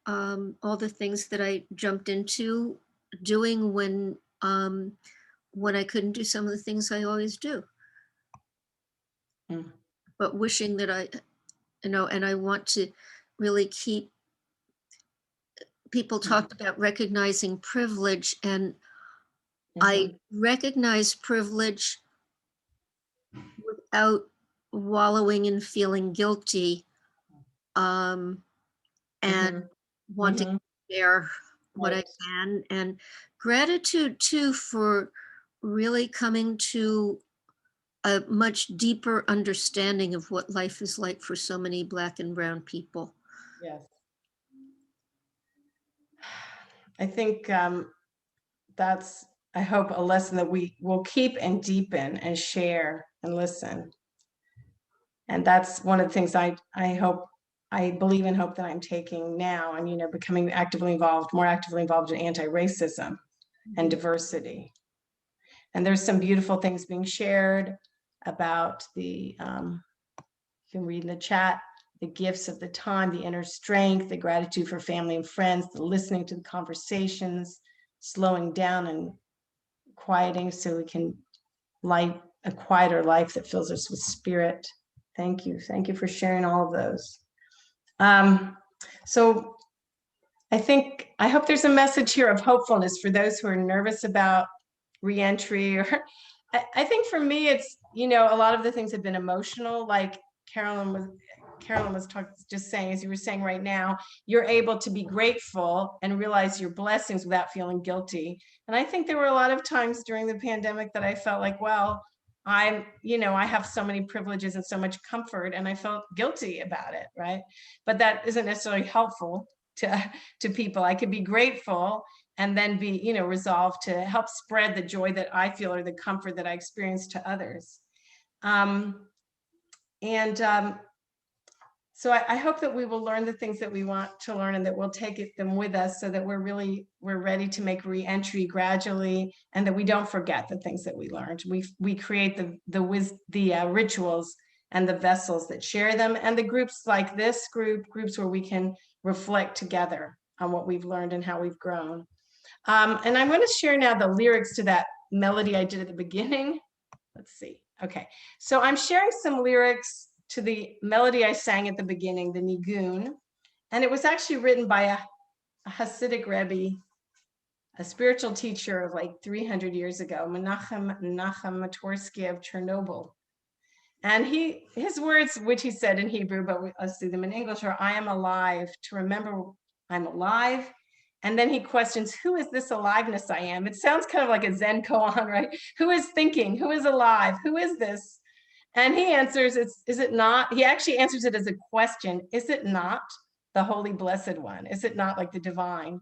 all the things that I jumped into doing when I couldn't do some of the things I always do. But wishing that and I want to really keep, people talked about recognizing privilege, and I recognize privilege without wallowing and feeling guilty, and wanting to share what I can, and gratitude too for really coming to a much deeper understanding of what life is like for so many Black and brown people. Yes. I think that's, I hope, a lesson that we will keep and deepen and share and listen. And that's one of the things I believe and hope that I'm taking now, and becoming more actively involved in anti-racism and diversity. And there's some beautiful things being shared about you can read in the chat, the gifts of the time, the inner strength, the gratitude for family and friends, the listening to the conversations, slowing down and quieting so we can light a quieter life that fills us with spirit. Thank you. Thank you for sharing all of those. So I hope there's a message here of hopefulness for those who are nervous about reentry. Or I think for me, it's, a lot of the things have been emotional, like Carolyn Carolyn was just saying, as you were saying right now, you're able to be grateful and realize your blessings without feeling guilty. And I think there were a lot of times during the pandemic that I felt like, well, I have so many privileges and so much comfort, and I felt guilty about it, right? But that isn't necessarily helpful to people. I could be grateful and then be, resolved to help spread the joy that I feel or the comfort that I experience to others. So I hope that we will learn the things that we want to learn, and that we'll take them with us, so that we're ready to make reentry gradually, and that we don't forget the things that we learned. We create the rituals and the vessels that share them, and the groups like this groups where we can reflect together on what we've learned and how we've grown. And I'm going to share now the lyrics to that melody I did at the beginning. Let's see. Okay, so I'm sharing some lyrics to the melody I sang at the beginning, the Nigun, and it was actually written by a Hasidic Rebbe, a spiritual teacher of like 300 years ago, Menachem Matorsky of Chernobyl. And his words, which he said in Hebrew, but let's do them in English, are, I am alive, to remember I'm alive. And then he questions, who is this aliveness I am? It sounds kind of like a Zen koan, right? Who is thinking? Who is alive? Who is this? And he answers, is it not? He actually answers it as a question. Is it not the Holy Blessed One? Is it not like the divine?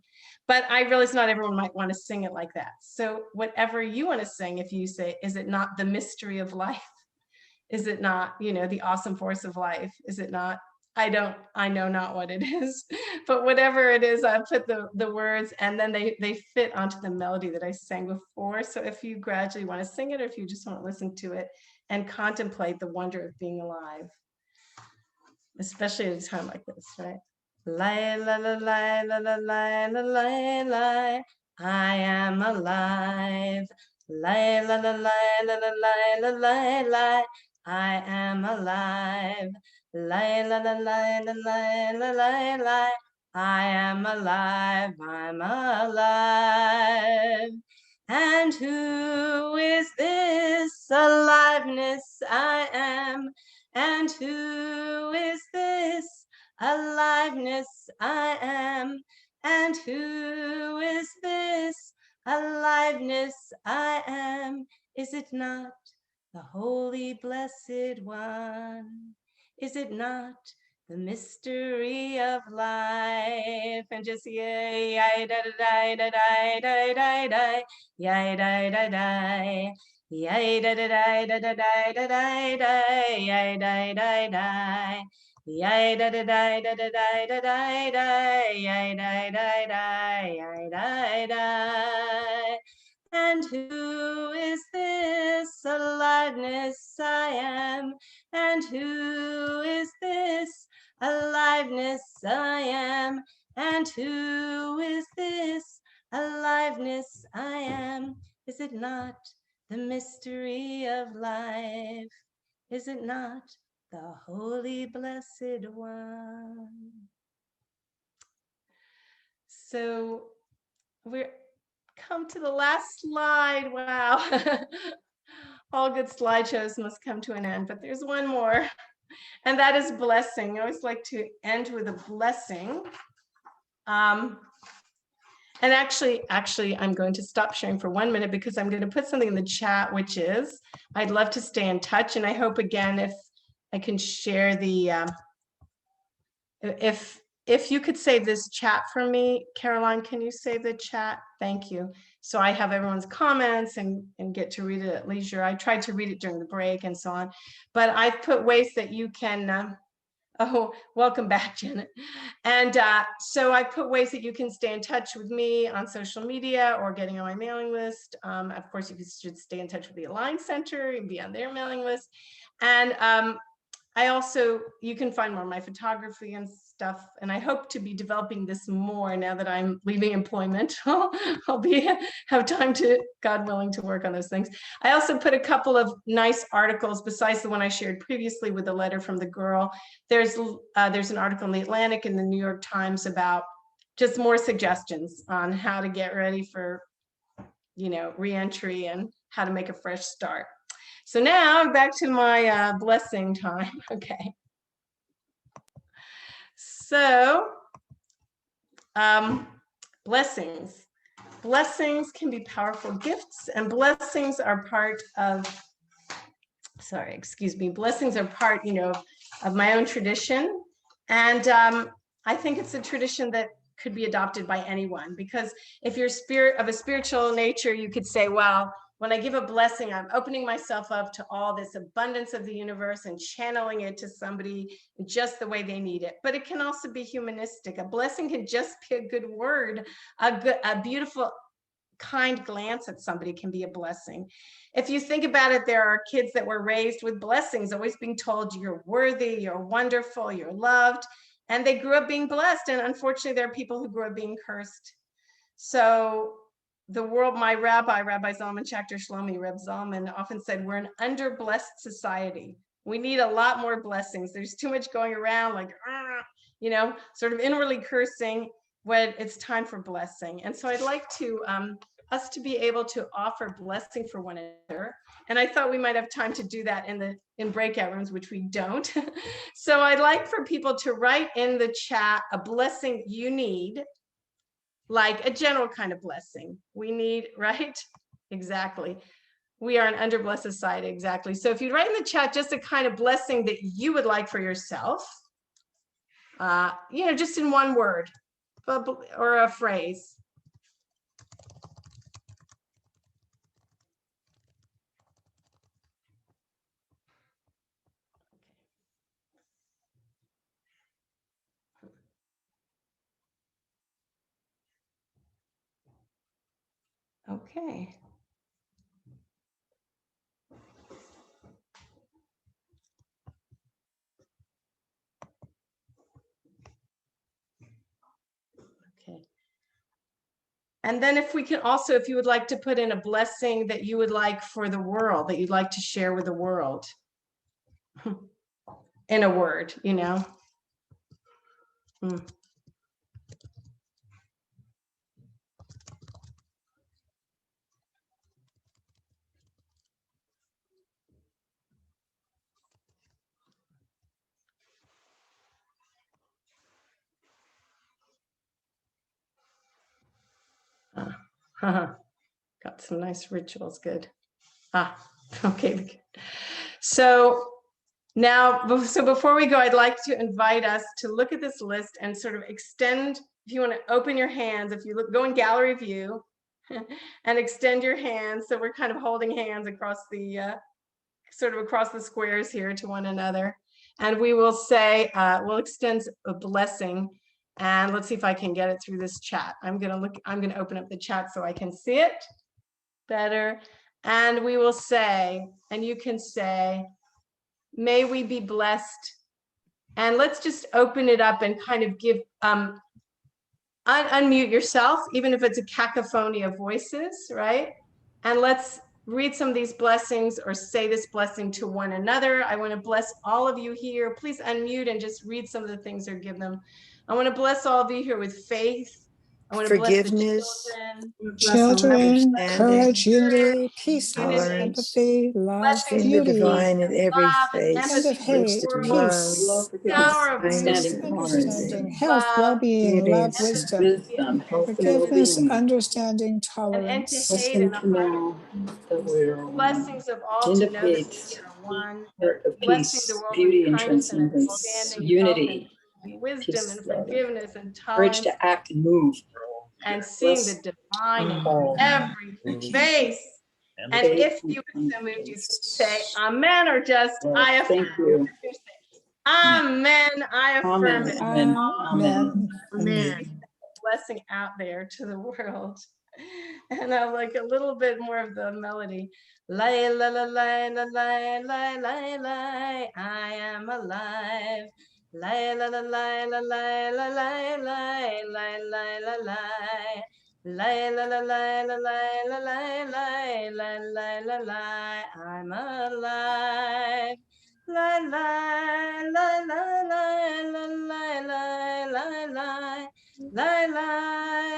But I realize not everyone might want to sing it like that. So whatever you want to sing, if you say, is it not the mystery of life? Is it not, the awesome force of life? Is it not? I know not what it is, but whatever it is, I put the words, and then they fit onto the melody that I sang before. So if you gradually want to sing it, or if you just want to listen to it and contemplate the wonder of being alive, especially at a time like this, right? Lie, la, la, lie, la, la, lie, la, lie, lie, I am alive. Lie, la, la, lie, la, la, lie, la, lie, lie, I am alive. Lie, la, la, lie, la, lie, la, lie, lie, I am alive, I'm alive. And who is this aliveness I am? And who is this aliveness I am? And who is this aliveness I am? Is it not the Holy Blessed One? Is it not the mystery of life? And just yay, yay, da da da da da da da, yay, da da da, yay, da da da da da da da da, yay, da da da, yay, da da da da da da da da, yay, da da da, yay, da da. And who is this aliveness I am? And who is this aliveness I am? And who is this aliveness I am? Is it not the mystery of life? Is it not the Holy Blessed One? So we're come to the last slide. Wow. All good slideshows must come to an end, but there's one more, and that is blessing. I always like to end with a blessing. And actually, I'm going to stop sharing for 1 minute, because I'm going to put something in the chat, which is, I'd love to stay in touch. And I hope, again, if I can share the, if you could save this chat for me, Caroline, can you save the chat? Thank you. So I have everyone's comments and get to read it at leisure. I tried to read it during the break and so on, but I've put ways that you can, oh, welcome back, Janet. And so I put ways that you can stay in touch with me on social media or getting on my mailing list. Of course, you should stay in touch with the Align Center and be on their mailing list. And I also, you can find more of my photography and stuff, and I hope to be developing this more now that I'm leaving employment. I'll have time to, God willing, to work on those things. I also put a couple of nice articles besides the one I shared previously with the letter from the girl. There's an article in the Atlantic and the New York Times about just more suggestions on how to get ready for, reentry and how to make a fresh start. So now back to my blessing time. Okay. So, blessings. Blessings can be powerful gifts, and blessings are part of, sorry, excuse me, blessings are part, of my own tradition. And I think it's a tradition that could be adopted by anyone, because if you're of a spiritual nature, you could say, well, when I give a blessing, I'm opening myself up to all this abundance of the universe and channeling it to somebody just the way they need it. But it can also be humanistic. A blessing can just be a good word, a beautiful, kind glance at somebody can be a blessing. If you think about it, there are kids that were raised with blessings, always being told you're worthy, you're wonderful, you're loved, and they grew up being blessed. And unfortunately, there are people who grew up being cursed. So the world, my Rabbi Zalman Schachter Shlomi, Reb Zalman, often said, we're an under-blessed society. We need a lot more blessings. There's too much going around, like, sort of inwardly cursing when it's time for blessing. And so I'd like to us to be able to offer blessing for one another. And I thought we might have time to do that in breakout rooms, which we don't. So I'd like for people to write in the chat a blessing you need, like a general kind of blessing we need, right? Exactly. We are an under-blessed society, exactly. So if you write in the chat just a kind of blessing that you would like for yourself, just in one word or a phrase. Okay. Okay. And then if we can also, if you would like to put in a blessing that you would like for the world, that you'd like to share with the world in a word, Got some nice rituals, good. Okay. So now, so before we go, I'd like to invite us to look at this list and sort of extend, if you want to open your hands, if you go in gallery view and extend your hands. So we're kind of holding hands across the, sort of across the squares here to one another. And we will say, we'll extend a blessing. And let's see if I can get it through this chat. I'm going to open up the chat so I can see it better. And we will say, and you can say, may we be blessed. And let's just open it up and kind of give, unmute yourself, even if it's a cacophony of voices, right? And let's read some of these blessings or say this blessing to one another. I want to bless all of you here. Please unmute and just read some of the things or give them. I want to bless all of you here with faith. I want to bless the Forgiveness, Children, courage, unity, peace, tolerance, empathy, love, seeing the beauty, divine in every love and face, end of empathy for the hate, wisdom, world, love, peace, power of kindness, peace, and understanding, understanding, health, love, well-being, beauty love, and wisdom, wisdom, health, and forgiveness, well-being. understanding, an end to tolerance. hate and Blessing a to heart know that we're blessings of all in to the know that faith, we are one, heart of blessing the peace, world with beauty and kindness and transcendence, understanding, health and unity, wisdom peace, and love, forgiveness and courage tolerance, to act and move. and seeing the Bless divine in all. every face. And Faith if you and are so moved, you can say confidence. amen or just I affirm. Thank you. Amen. I affirm Amen. it. Amen. Amen. Amen. Blessing out there to the world. And I like a little bit more of the melody. Lay, la, la, la, la, la, la, la, la, I am alive. Lay, la, la, la, la, la, la, la, la, la, la, la, la. Lay, la, la, la, la, la, la, la, la, la, la, la, la, I'm alive. La, la, la, la, la, la, la, la, la, la. La la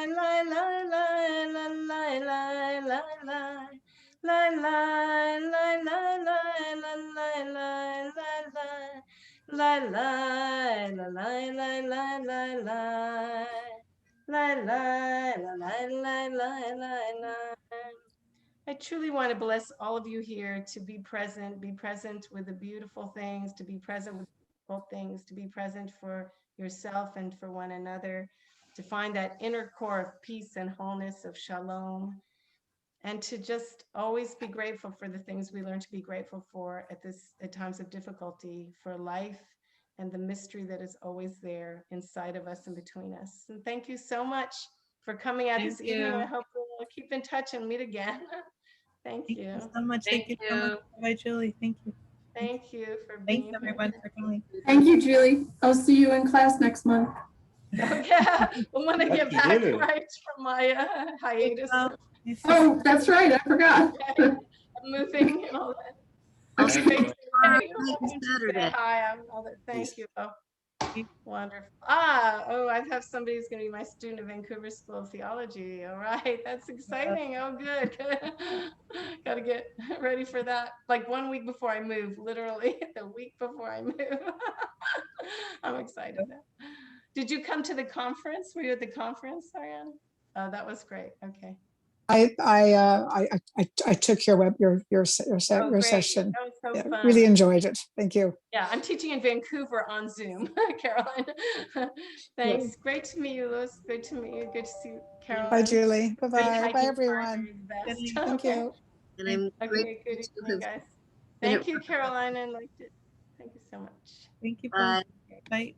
la la la la la la la la la la la la la la la la la la La la la la la la la la. La la la la la la la la. I truly want to bless all of you here to be present with the beautiful things, to be present with difficult things, to be present for yourself and for one another, to find that inner core of peace and wholeness, of shalom, and to just always be grateful for the things we learn to be grateful for at times of difficulty, for life and the mystery that is always there inside of us and between us. And thank you so much for coming out this evening. I hope we'll keep in touch and meet again. Thank Thank you. you so much. Thank you so much. Bye, Julie. Thank you. Thank you for Thanks being everyone for coming. Thank you, Julie. I'll see you in class next month. here. Yeah, I want to get Lucky back you. right from my hiatus. Well, Oh, that's right. I forgot. I'm moving and all that. I'll Okay, see great. you Hey, tomorrow night and welcome to say Saturday. hi. I'm all that. Thank you. Oh, wonderful. I have somebody who's going to be my student at Vancouver School of Theology. All right, that's exciting. Oh, good. Got to get ready for that. Like 1 week before I move, literally the week before I move. I'm excited now. Did you come to the conference? Were you at the conference, Ariane? Oh, that was great. Okay. I took your Oh, great. session. That was so Yeah, fun. really enjoyed it. Thank you. Yeah, I'm teaching in Vancouver on Zoom, Caroline. Thanks. Great to meet you, Louis. Good to meet you. Good to see you, Caroline. Bye, Julie. Good Bye-bye. Bye, hiking everyone. partner is best. Good Thank Okay. you. And I'm Okay, grateful good to evening, have guys. been Thank at you, Caroline. I liked it. Thank you so much. Thank you. Bye. Bye.